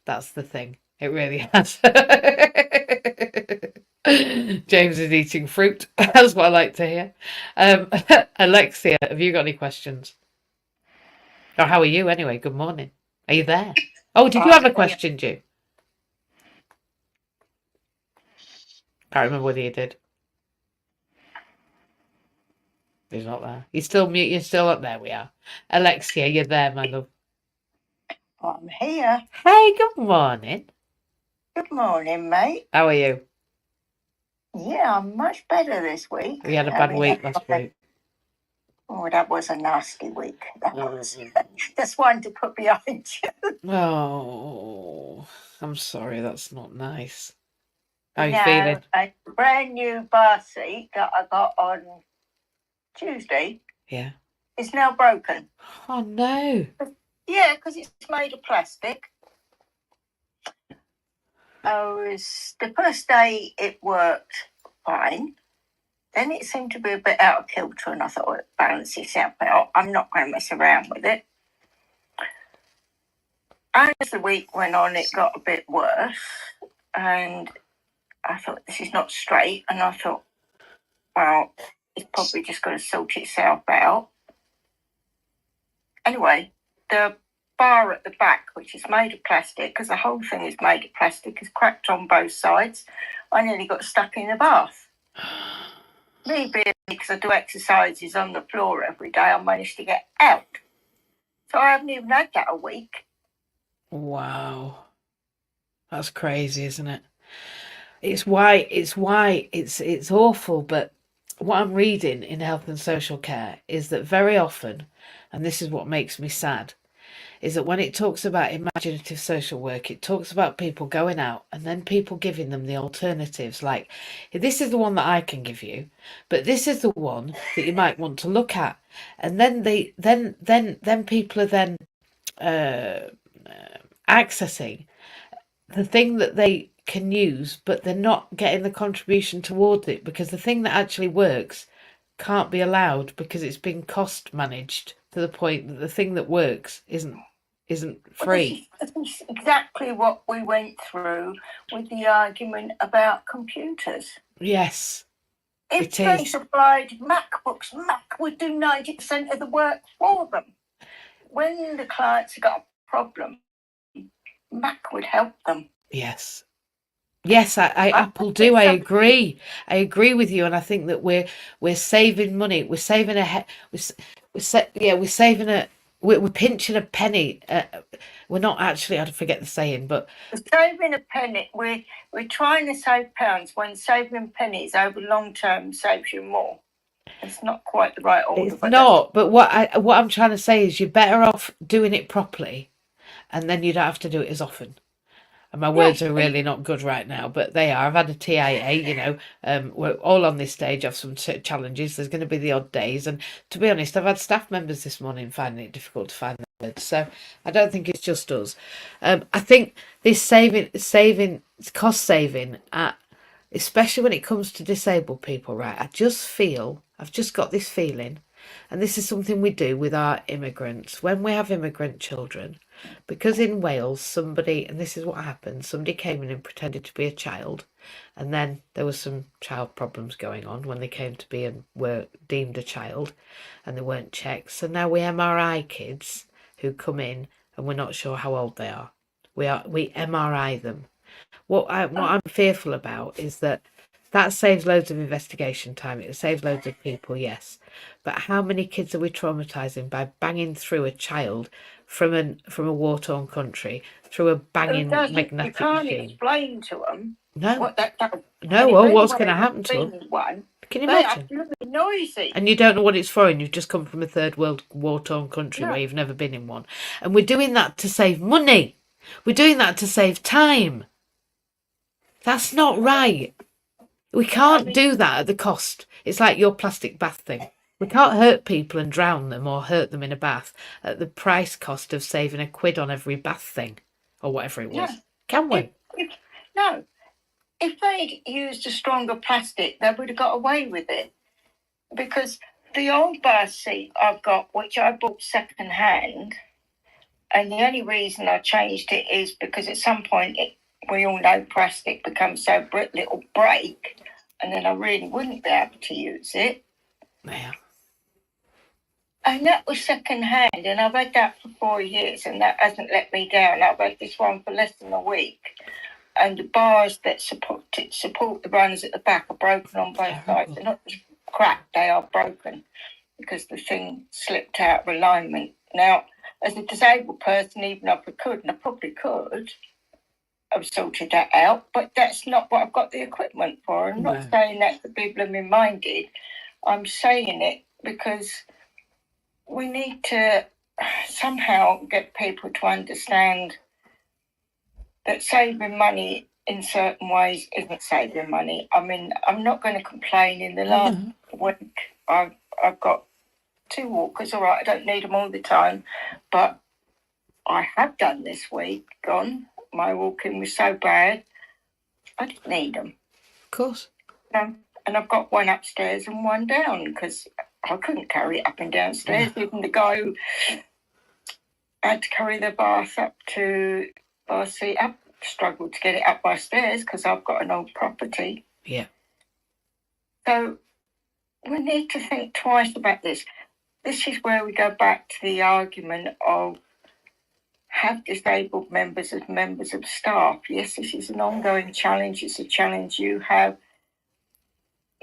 [SPEAKER 1] That's the thing. It really has. James is eating fruit. That's what I like to hear. Alexia, have you got any questions? Or how are you anyway? Good morning. Are you there? Oh, did you have a question, Ju? Can't remember whether you did. He's not there. He's still mute. You're still up there. We are. Alexia, you're there, my love.
[SPEAKER 4] I'm here.
[SPEAKER 1] Hey, good morning.
[SPEAKER 4] Good morning, mate.
[SPEAKER 1] How are you?
[SPEAKER 4] Yeah, I'm much better this week.
[SPEAKER 1] We had a bad week last week.
[SPEAKER 4] Oh, that was a nasty week. That was just one to put behind you.
[SPEAKER 1] Oh, I'm sorry. That's not nice. How are you
[SPEAKER 4] Now,
[SPEAKER 1] feeling?
[SPEAKER 4] a brand new bar seat that I got on Tuesday
[SPEAKER 1] Yeah.
[SPEAKER 4] is now broken.
[SPEAKER 1] Oh no.
[SPEAKER 4] Yeah, because it's made of plastic. The first day it worked fine. Then it seemed to be a bit out of kilter, and I thought, well, it balances itself out. I'm not going to mess around with it. As the week went on, it got a bit worse, and I thought, this is not straight. And I thought, well, it's probably just going to sort itself out. Anyway, the bar at the back, which is made of plastic, because the whole thing is made of plastic, is cracked on both sides. I nearly got stuck in the bath. Me being, because I do exercises on the floor every day, I managed to get out. So I haven't even had that a week.
[SPEAKER 1] Wow. That's crazy, isn't it? It's awful, but what I'm reading in health and social care is that very often, and this is what makes me sad, is that when it talks about imaginative social work, it talks about people going out and then people giving them the alternatives. Like, this is the one that I can give you, but this is the one that you might want to look at. And then then people are then accessing the thing that they can use, but they're not getting the contribution towards it, because the thing that actually works can't be allowed because it's been cost managed to the point that the thing that works isn't free.
[SPEAKER 4] Well, this is exactly what we went through with the argument about computers.
[SPEAKER 1] Yes,
[SPEAKER 4] If
[SPEAKER 1] it
[SPEAKER 4] they
[SPEAKER 1] is.
[SPEAKER 4] supplied MacBooks, Mac would do 90% of the work for them. When the clients got a problem, Mac would help them.
[SPEAKER 1] Yes. Yes, Apple do. I agree. I agree with you, and I think that we're saving money. We're saving we're pinching a penny. We're not actually. I forget the saying, but
[SPEAKER 4] we're saving a penny. We're trying to save pounds when saving pennies over long term saves you more. It's not quite the right order.
[SPEAKER 1] It's not. But what I'm trying to say is, you're better off doing it properly, and then you don't have to do it as often. And my words are really not good right now, but they are. I've had a TIA, we're all on this stage have some challenges. There's going to be the odd days. And to be honest, I've had staff members this morning finding it difficult to find the words. So I don't think it's just us. I think this cost saving, especially when it comes to disabled people, right? I've just got this feeling, and this is something we do with our immigrants. When we have immigrant children, because in Wales, and this is what happened, somebody came in and pretended to be a child, and then there was some child problems going on when they came to be and were deemed a child, and they weren't checked. So now we MRI kids who come in and we're not sure how old they are. We MRI them. What I'm fearful about is that saves loads of investigation time. It saves loads of people, yes. But how many kids are we traumatising by banging through a child from a war-torn country through a banging magnetic machine?
[SPEAKER 4] You can't explain to them.
[SPEAKER 1] No.
[SPEAKER 4] What that does.
[SPEAKER 1] No. Well, what's going to happen to them? Can you
[SPEAKER 4] They are
[SPEAKER 1] imagine?
[SPEAKER 4] blooming noisy.
[SPEAKER 1] And you don't know what it's for, and you've just come from a third world war-torn country
[SPEAKER 4] No.
[SPEAKER 1] where you've never been in one. And we're doing that to save money. We're doing that to save time. That's not right. We can't do that at the cost. It's like your plastic bath thing. We can't hurt people and drown them or hurt them in a bath at the price cost of saving £1 on every bath thing or whatever it was.
[SPEAKER 4] No.
[SPEAKER 1] Can we?
[SPEAKER 4] No. If they'd used a stronger plastic, they would have got away with it. Because the old bath seat I've got, which I bought second hand, and the only reason I changed it is because at some point we all know plastic becomes so brittle it'll break, and then I really wouldn't be able to use it.
[SPEAKER 1] Yeah.
[SPEAKER 4] And that was second hand, and I've had that for 4 years, and that hasn't let me down. I've had this one for less than a week, and the bars that support the runners at the back are broken on both sides. They're not just cracked, they are broken because the thing slipped out of alignment. Now, as a disabled person, even if I could, and I probably could, I've sorted that out, but that's not what I've got the equipment for. I'm not saying that to be blooming minded. I'm saying it because we need to somehow get people to understand that saving money in certain ways isn't saving money. I mean, I'm not going to complain. In the last week, I've got 2 walkers. All right, I don't need them all the time, but I have done this week. My walking was so bad, I didn't need them.
[SPEAKER 1] Of course.
[SPEAKER 4] And I've got one upstairs and one down because I couldn't carry it up and downstairs. Even the guy who had to carry the bath up to bath seat up struggled to get it up my stairs because I've got an old property.
[SPEAKER 1] Yeah.
[SPEAKER 4] So we need to think twice about this. This is where we go back to the argument of have disabled members as members of staff. Yes, this is an ongoing challenge. It's a challenge you have.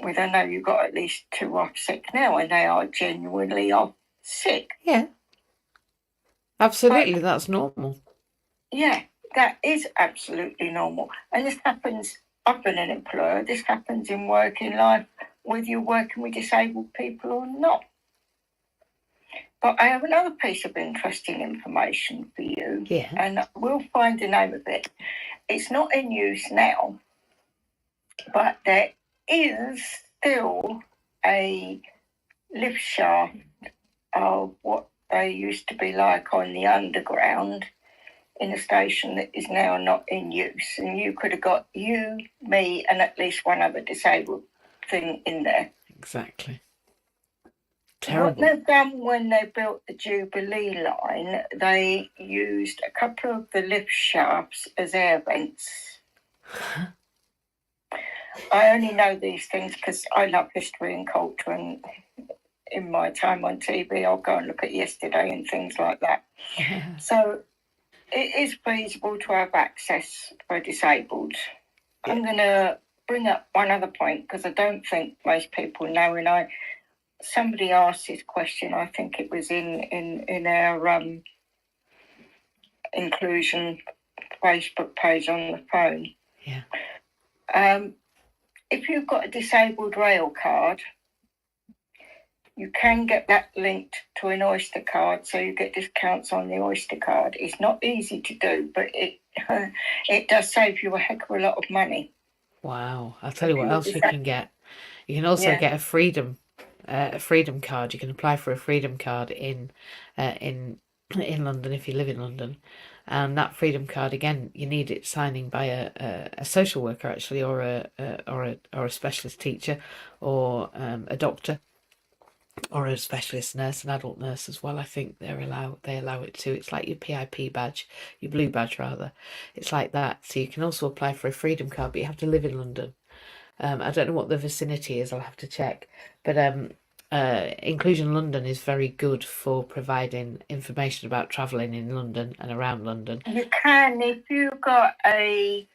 [SPEAKER 4] With, I know you've got at least 2 off sick now, and they are genuinely off sick.
[SPEAKER 1] Yeah. Absolutely, that's normal.
[SPEAKER 4] Yeah, that is absolutely normal. And this happens, I've been an employer, this happens in working life, whether you're working with disabled people or not. But I have another piece of interesting information for you.
[SPEAKER 1] Yeah.
[SPEAKER 4] And we'll find the name of it. It's not in use now, but there is still a lift shaft of what they used to be like on the underground in a station that is now not in use. And you could have got you, me, and at least one other disabled thing in there.
[SPEAKER 1] Exactly.
[SPEAKER 4] What
[SPEAKER 1] Terrible.
[SPEAKER 4] they've done when they built the Jubilee line, they used a couple of the lift shafts as air vents. I only know these things because I love history and culture, and in my time on TV, I'll go and look at yesterday and things like that. So it is feasible to have access for disabled. I'm going to bring up one other point because I don't think most people know, and somebody asked this question, I think it was in our inclusion Facebook page on the phone.
[SPEAKER 1] Yeah.
[SPEAKER 4] If you've got a disabled rail card, you can get that linked to an Oyster card, so you get discounts on the Oyster card. It's not easy to do, but it does save you a heck of a lot of money.
[SPEAKER 1] Wow. I'll tell you what else you can get. You can also get a freedom card. You can apply for a freedom card in London if you live in London. And that freedom card, again, you need it signing by a social worker actually, or a specialist teacher, or a doctor, or a specialist nurse, an adult nurse as well. I think they allow it too. It's like your PIP badge, your blue badge rather. It's like that. So you can also apply for a freedom card, but you have to live in London. I don't know what the vicinity is. I'll have to check. But Inclusion London is very good for providing information about travelling in London and around London.
[SPEAKER 4] You can, if you've got a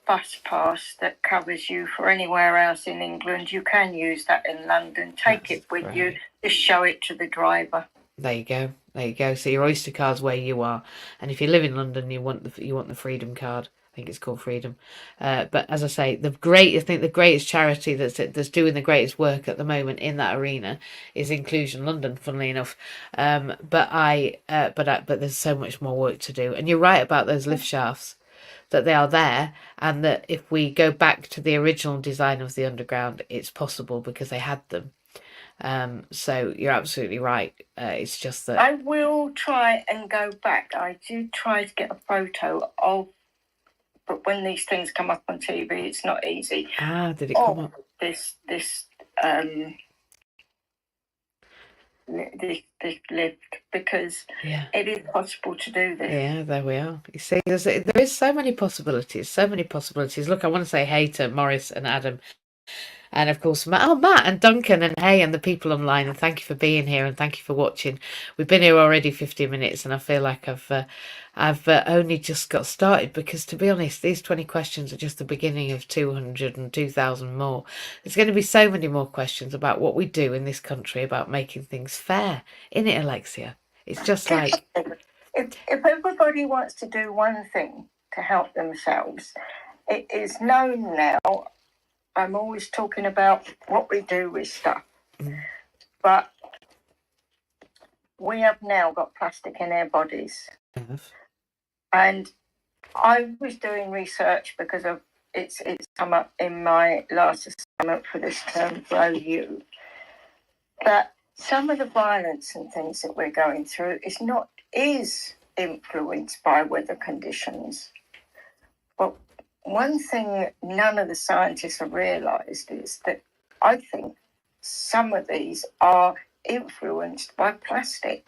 [SPEAKER 4] bus pass that covers you for anywhere else in England, you can use that in London. Take it with you, just show it to the driver.
[SPEAKER 1] There you go. So your Oyster card's where you are, and if you live in London, you want the freedom card. I think it's called Freedom. But as I say, I think the greatest charity that's doing the greatest work at the moment in that arena is Inclusion London. Funnily enough, but there's so much more work to do. And you're right about those lift shafts, that they are there, and that if we go back to the original design of the underground, it's possible because they had them. So you're absolutely right. It's just that
[SPEAKER 4] I will try and go back. I did try to get a photo of, but when these things come up on TV, it's not easy.
[SPEAKER 1] did it come up?
[SPEAKER 4] This lift, because it is possible to do this.
[SPEAKER 1] Yeah, there we are. You see, there is so many possibilities. Look, I want to say hey to Morris and Adam, and of course Matt and Duncan, and hey, and the people online, and thank you for being here, and thank you for watching. We've been here already 15 minutes, and I feel like I've only just got started, because to be honest, these 20 questions are just the beginning of 200 and 2,000 more. There's going to be so many more questions about what we do in this country about making things fair, innit, Alexia? It's just like,
[SPEAKER 4] if everybody wants to do one thing to help themselves, it is known now. I'm always talking about what we do with stuff, but we have now got plastic in our bodies. And I was doing research because of it's come up in my last assignment for this term for OU, that some of the violence and things that we're going through is influenced by weather conditions. But one thing none of the scientists have realised is that I think some of these are influenced by plastic.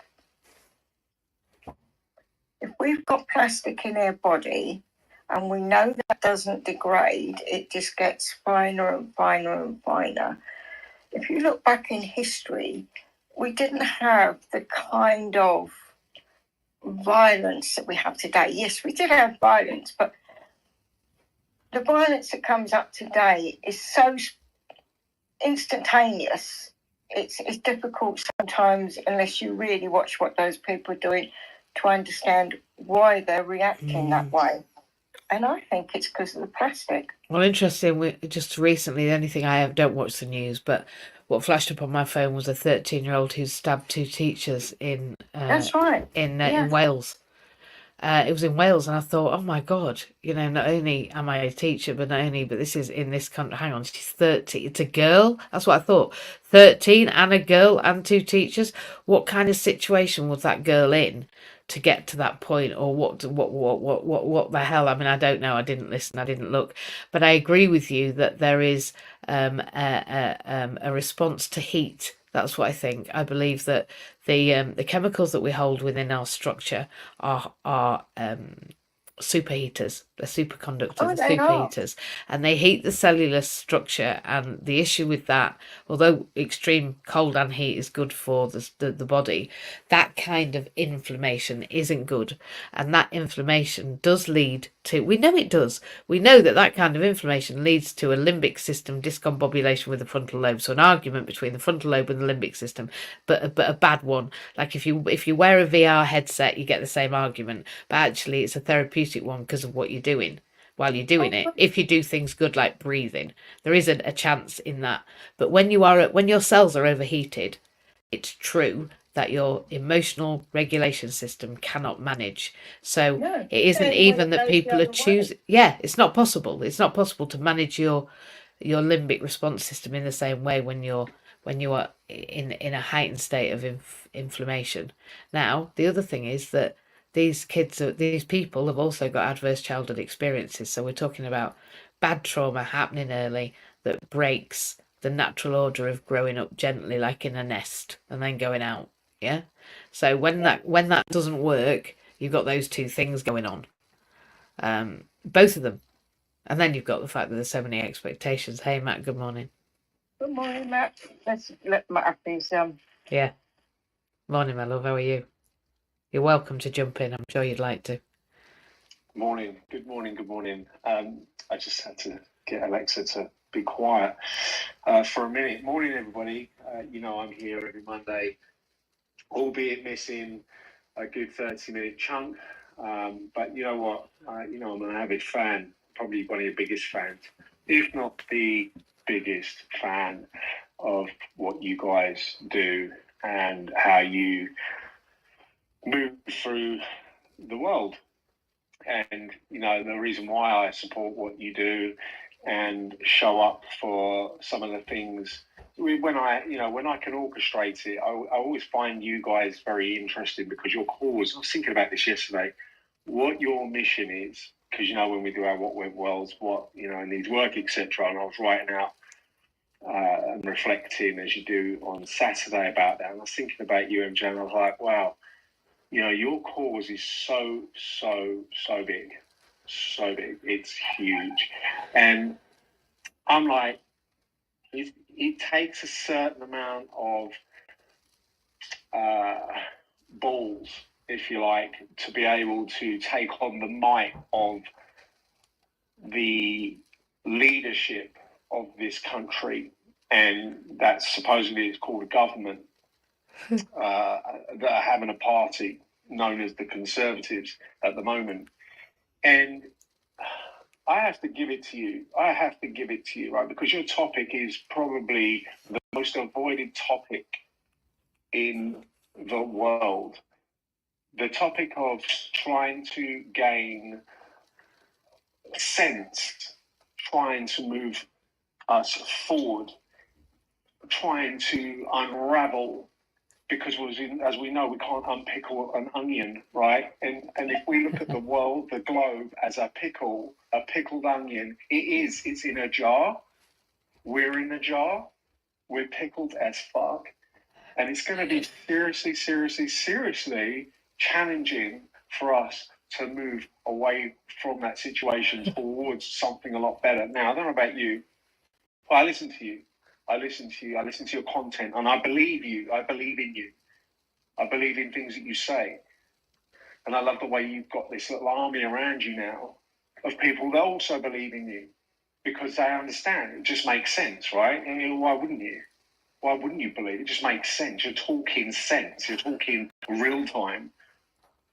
[SPEAKER 4] If we've got plastic in our body and we know that doesn't degrade, it just gets finer and finer and finer. If you look back in history, we didn't have the kind of violence that we have today. Yes, we did have violence, but the violence that comes up today is so instantaneous. It's difficult sometimes, unless you really watch what those people are doing, to understand why they're reacting that way. And I think it's because of the plastic.
[SPEAKER 1] Well, interesting. Just recently, the only thing I don't watch the news, but what flashed up on my phone was a 13-year-old who stabbed 2 teachers in.
[SPEAKER 4] That's right.
[SPEAKER 1] In Wales. It was in Wales, and I thought, oh my God, not only am I a teacher, but this is in this country. Hang on, she's 30. It's a girl. That's what I thought. 13 and a girl and 2 teachers. What kind of situation was that girl in to get to that point? Or what the hell? I mean, I don't know. I didn't listen. I didn't look. But I agree with you that there is a response to heat. That's what I think. I believe that the chemicals that we hold within our structure are superheaters. They're superconductors, superheaters, and they heat the cellular structure. And the issue with that, although extreme cold and heat is good for the body, that kind of inflammation isn't good, and that inflammation does lead to, we know it does, we know that kind of inflammation leads to a limbic system discombobulation with the frontal lobe. So an argument between the frontal lobe and the limbic system, but a bad one. Like if you wear a VR headset, you get the same argument, but actually it's a therapeutic one because of what you're doing while you're doing it. If you do things good like breathing, there isn't a chance in that. But when your cells are overheated, it's true that your emotional regulation system cannot manage. So it isn't even that people are choosing. Yeah, it's not possible. It's not possible to manage your limbic response system in the same way when you are in a heightened state of inflammation. Now, the other thing is that these people have also got adverse childhood experiences. So we're talking about bad trauma happening early that breaks the natural order of growing up gently, like in a nest, and then going out. Yeah. So when that doesn't work, you've got those 2 things going on, both of them, and then you've got the fact that there's so many expectations. Hey, Matt. Good morning.
[SPEAKER 4] Good morning, Matt. Let's let Matt have his
[SPEAKER 1] Yeah. Morning, my love. How are you? You're welcome to jump in. I'm sure you'd like to.
[SPEAKER 5] Morning. Good morning. Good morning. I just had to get Alexa to be quiet for a minute. Morning, everybody. I'm here every Monday, albeit missing a good 30-minute chunk But you know what? I'm an avid fan, probably one of your biggest fans, if not the biggest fan of what you guys do and how you move through the world. And the reason why I support what you do and show up for some of the things when I can orchestrate it, I always find you guys very interesting because your cause. I was thinking about this yesterday. What your mission is, because when we do our what went wells, what needs work, etc. And I was writing out and reflecting as you do on Saturday about that. And I was thinking about you, MJ, and I was like, wow. Your cause is so big, so big. It's huge. And I'm like, it takes a certain amount of balls, if you like, to be able to take on the might of the leadership of this country. And that supposedly is called a government, that are having a party known as the Conservatives at the moment. And I have to give it to you. Right? Because your topic is probably the most avoided topic in the world. The topic of trying to gain sense, trying to move us forward, trying to unravel, because as we know, we can't unpickle an onion, right? And if we look at the world, the globe, as a pickled onion, it's in a jar. We're in a jar. We're pickled as fuck. And it's going to be seriously challenging for us to move away from that situation towards something a lot better. Now, I don't know about you, but I listen to you. I listen to your content, and I believe you. I believe in you. I believe in things that you say. And I love the way you've got this little army around you now of people that also believe in you because they understand. It just makes sense, right? And why wouldn't you? Why wouldn't you believe? It just makes sense. You're talking sense. You're talking real time,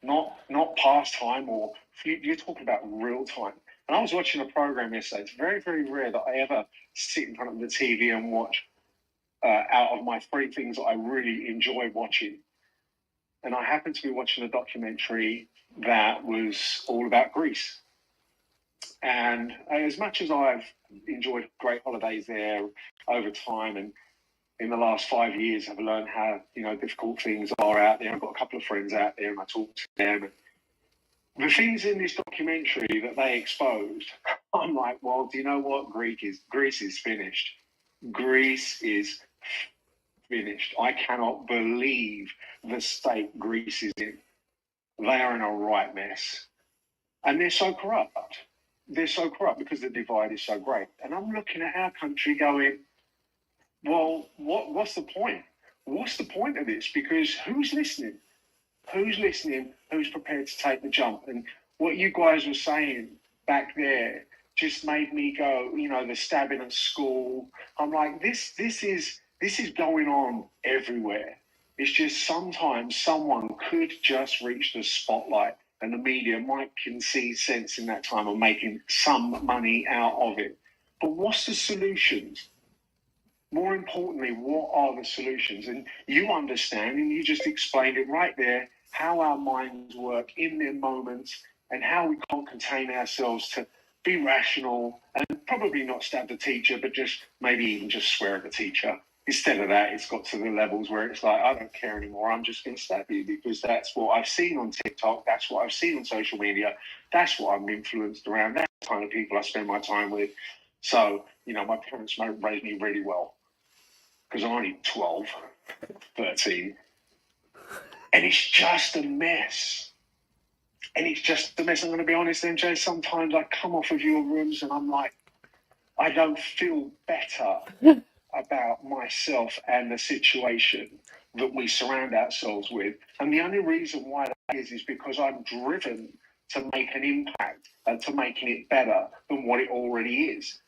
[SPEAKER 5] not past time, or you're talking about real time. And I was watching a program yesterday. It's very, very rare that I ever sit in front of the TV and watch out of my three things that I really enjoy watching. And I happened to be watching a documentary that was all about Greece. And as much as I've enjoyed great holidays there over time, and in the last 5 years, I've learned how difficult things are out there. I've got a couple of friends out there, and I talk to them. And the things in this documentary that they exposed, I'm like, well, do you know what? Greece is finished. Greece is finished. I cannot believe the state Greece is in. They are in a right mess. And they're so corrupt. They're so corrupt because the divide is so great. And I'm looking at our country going, well, what's the point? What's the point of this? Because who's listening? Who's listening? Who's prepared to take the jump? And what you guys were saying back there just made me go, the stabbing at school. I'm like, this is going on everywhere. It's just sometimes someone could just reach the spotlight and the media might see sense in that time of making some money out of it. But what's the solutions? More importantly, what are the solutions? And you understand, and you just explained it right there, how our minds work in their moments and how we can't contain ourselves to be rational and probably not stab the teacher, but just maybe even just swear at the teacher. Instead of that, it's got to the levels where it's like, I don't care anymore. I'm just going to stab you because that's what I've seen on TikTok. That's what I've seen on social media. That's what I'm influenced around. That's the kind of people I spend my time with. So, my parents raised me really well because I'm only 12, 13. And it's just a mess. I'm going to be honest, MJ, sometimes I come off of your rooms and I'm like, I don't feel better about myself and the situation that we surround ourselves with. And the only reason why that is because I'm driven to make an impact and to making it better than what it already is.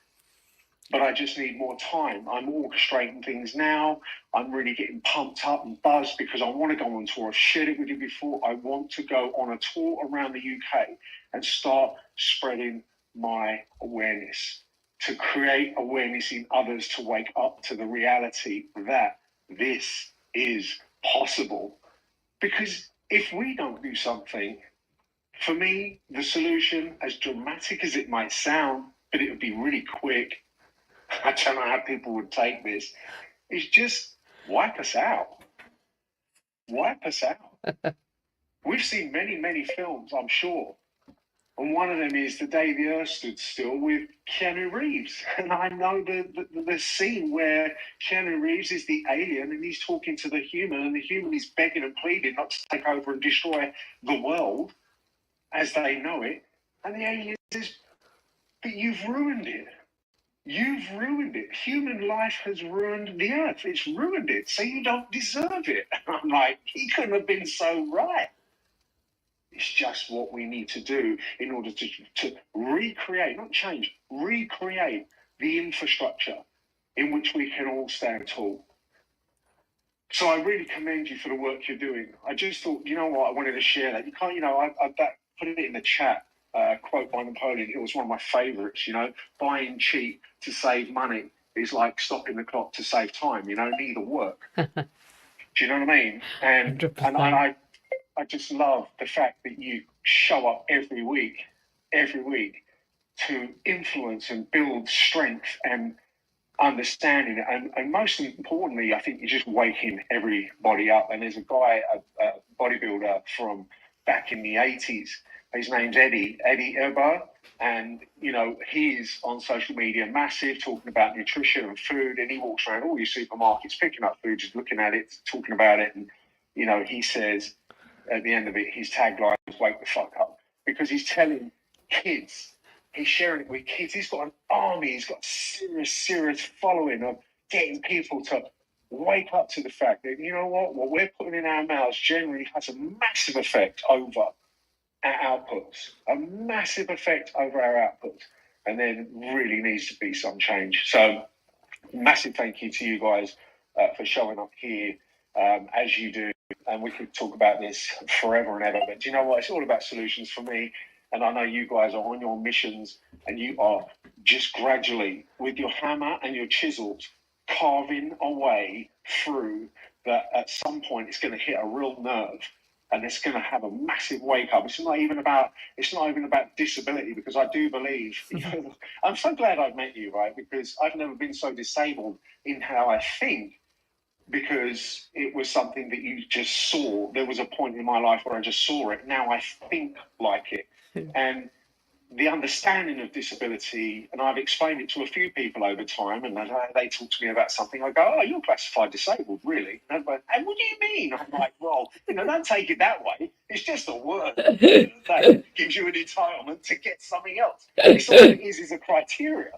[SPEAKER 5] but I just need more time. I'm orchestrating things now. I'm really getting pumped up and buzzed because I want to go on tour. I've shared it with you before. I want to go on a tour around the UK and start spreading my awareness, to create awareness in others, to wake up to the reality that this is possible. Because if we don't do something, for me, the solution, as dramatic as it might sound, but it would be really quick, I don't know how people would take this, is just wipe us out. Wipe us out. We've seen many, many films, I'm sure. And one of them is The Day the Earth Stood Still with Keanu Reeves. And I know the scene where Keanu Reeves is the alien and he's talking to the human, and the human is begging and pleading not to take over and destroy the world as they know it. And the alien says, but you've ruined it. You've ruined it. Human life has ruined the earth. It's ruined it. So you don't deserve it. I'm like, he couldn't have been so right. It's just what we need to do in order to recreate, not change, recreate the infrastructure in which we can all stand tall. So I really commend you for the work you're doing. I just thought, you know what, I wanted to share that. You can't, I put it in the chat. Quote by Napoleon, it was one of my favorites, buying cheap to save money is like stopping the clock to save time, neither work. Do you know what I mean? And I just love the fact that you show up every week to influence and build strength and understanding. And most importantly, I think you're just waking everybody up. And there's a guy, a bodybuilder from back in the 80s. His name's Eddie Erbar, and he's on social media massive, talking about nutrition and food, and he walks around all your supermarkets picking up food, just looking at it, talking about it, and he says at the end of it, his tagline is "Wake the fuck up," because he's telling kids, he's sharing it with kids. He's got an army, he's got a serious following of getting people to wake up to the fact that what we're putting in our mouths generally has a massive effect over our outputs, a massive effect over our outputs, and then really needs to be some change. So massive thank you to you guys for showing up here as you do, and we could talk about this forever and ever, but do you know what, it's all about solutions for me, and I know you guys are on your missions, and you are just gradually with your hammer and your chisels carving away through that. At some point it's going to hit a real nerve, and it's going to have a massive wake up. It's not even about disability, because I do believe, I'm so glad I've met you, right? Because I've never been so disabled in how I think, because it was something that you just saw. There was a point in my life where I just saw it. Now I think like it. And the understanding of disability, and I've explained it to a few people over time, and they talk to me about something. I go, "Oh, you're classified disabled, really?" And what do you mean? I'm like, "Well, don't take it that way. It's just a word that gives you an entitlement to get something else. It's all it is a criteria,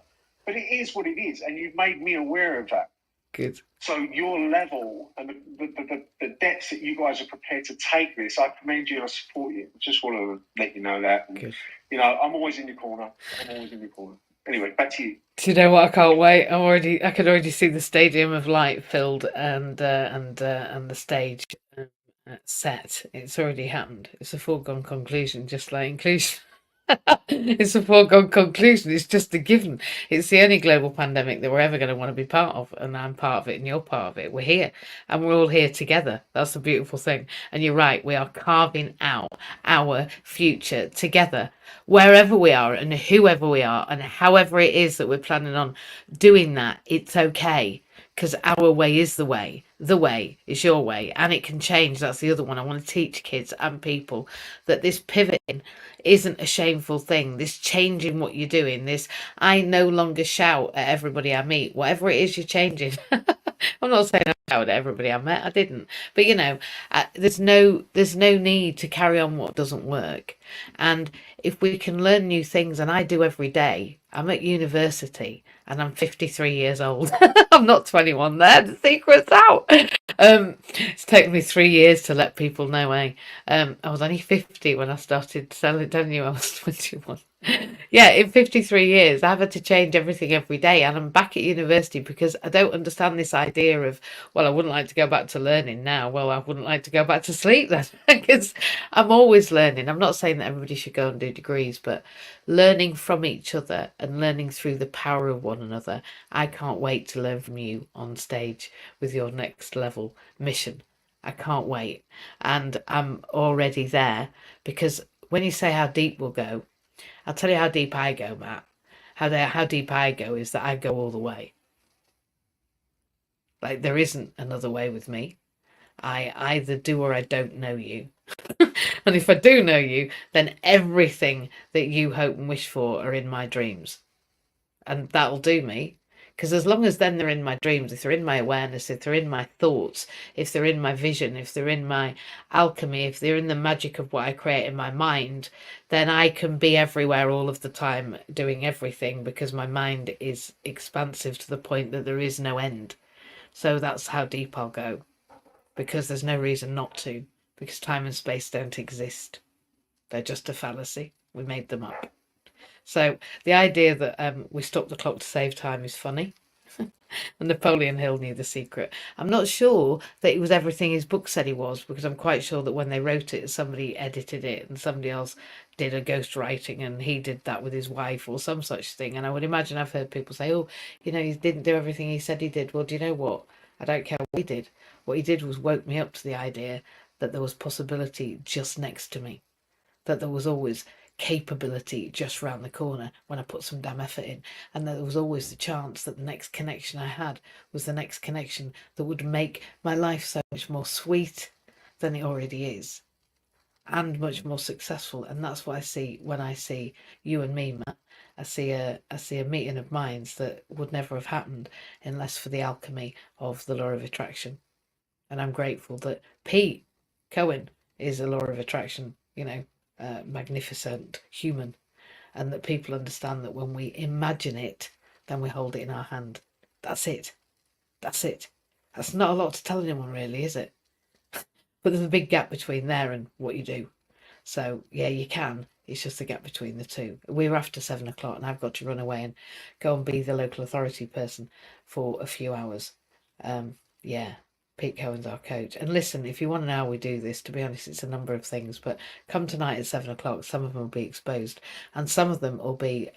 [SPEAKER 5] but it is what it is, and you've made me aware of that."
[SPEAKER 1] Good.
[SPEAKER 5] So your level and the depths that you guys are prepared to take this, I commend you and I support you. Just want to let you know that.
[SPEAKER 1] Good.
[SPEAKER 5] I'm always in your corner. Anyway, back to you.
[SPEAKER 1] Do you know what? I can't wait. I can already see the stadium of light filled and the stage set. It's already happened. It's a foregone conclusion, just like inclusion. It's a foregone conclusion. It's just a given. It's the only global pandemic that we're ever going to want to be part of, and I'm part of it and you're part of it. We're here and we're all here together. That's the beautiful thing. And you're right, we are carving out our future together, wherever we are and whoever we are and however it is that we're planning on doing that. It's okay, because our way is the way. The way is your way, and it can change. That's the other one. I want to teach kids and people that this pivoting isn't a shameful thing. This changing what you're doing, this I no longer shout at everybody I meet. Whatever it is you're changing. I'm not saying I shouted at everybody I met. I didn't. But there's no need to carry on what doesn't work. And if we can learn new things, and I do every day. I'm at university and I'm 53 years old. I'm not 21 there. The secret's out. It's taken me 3 years to let people know. I was only 50 when I started telling you I was 21. Yeah, in 53 years, I've had to change everything every day, and I'm back at university because I don't understand this idea of, well, I wouldn't like to go back to learning now. Well, I wouldn't like to go back to sleep then, because I'm always learning. I'm not saying that everybody should go and do degrees, but learning from each other and learning through the power of one another. I can't wait to learn from you on stage with your next level mission. I can't wait. And I'm already there because when you say how deep we'll go, I'll tell you how deep I go, Matt. How deep I go is that I go all the way. Like, there isn't another way with me. I either do or I don't know you. And if I do know you, then everything that you hope and wish for are in my dreams. And that'll do me. Because as long as then they're in my dreams, if they're in my awareness, if they're in my thoughts, if they're in my vision, if they're in my alchemy, if they're in the magic of what I create in my mind, then I can be everywhere all of the time doing everything because my mind is expansive to the point that there is no end. So that's how deep I'll go, because there's no reason not to, because time and space don't exist. They're just a fallacy. We made them up. So the idea that we stop the clock to save time is funny. And Napoleon Hill knew the secret. I'm not sure that it was everything his book said he was, because I'm quite sure that when they wrote it, somebody edited it and somebody else did a ghost writing and he did that with his wife or some such thing. And I would imagine I've heard people say, oh, you know, he didn't do everything he said he did. Well, do you know what? I don't care what he did. What he did was woke me up to the idea that there was possibility just next to me, that there was always capability just round the corner when I put some damn effort in, and that there was always the chance that the next connection I had was the next connection that would make my life so much more sweet than it already is, and much more successful. And that's what I see when I see you and me, Matt. I see a meeting of minds that would never have happened unless for the alchemy of the law of attraction. And I'm grateful that Pete Cohen is a law of attraction, magnificent human, and that people understand that when we imagine it, then we hold it in our hand. That's it. That's it. That's not a lot to tell anyone, really, is it? But there's a big gap between there and what you do. So yeah, you can. It's just the gap between the two. We're after 7 o'clock, and I've got to run away and go and be the local authority person for a few hours. Yeah. Pete Cohen's our coach. And listen, if you want to know how we do this, to be honest, it's a number of things. But come tonight at 7 o'clock, some of them will be exposed, and some of them will be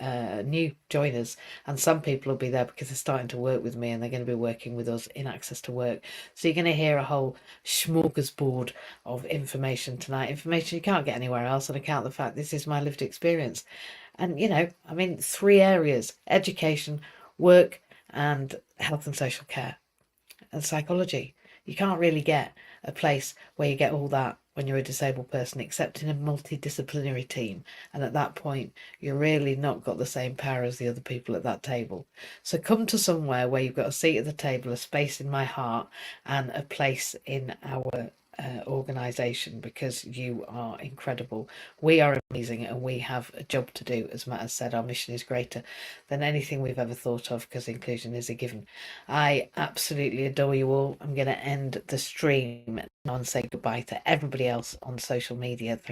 [SPEAKER 1] new joiners, and some people will be there because they're starting to work with me, and they're going to be working with us in Access to Work. So you're going to hear a whole smorgasbord of information tonight, information you can't get anywhere else, on account of the fact this is my lived experience. And, 3 areas: education, work, and health and social care, and psychology. You can't really get a place where you get all that when you're a disabled person, except in a multidisciplinary team. And at that point, you're really not got the same power as the other people at that table. So come to somewhere where you've got a seat at the table, a space in my heart, and a place in our organisation, because you are incredible. We are amazing, and we have a job to do. As Matt has said, our mission is greater than anything we've ever thought of, because inclusion is a given. I absolutely adore you all. I'm going to end the stream now and say goodbye to everybody else on social media. Thank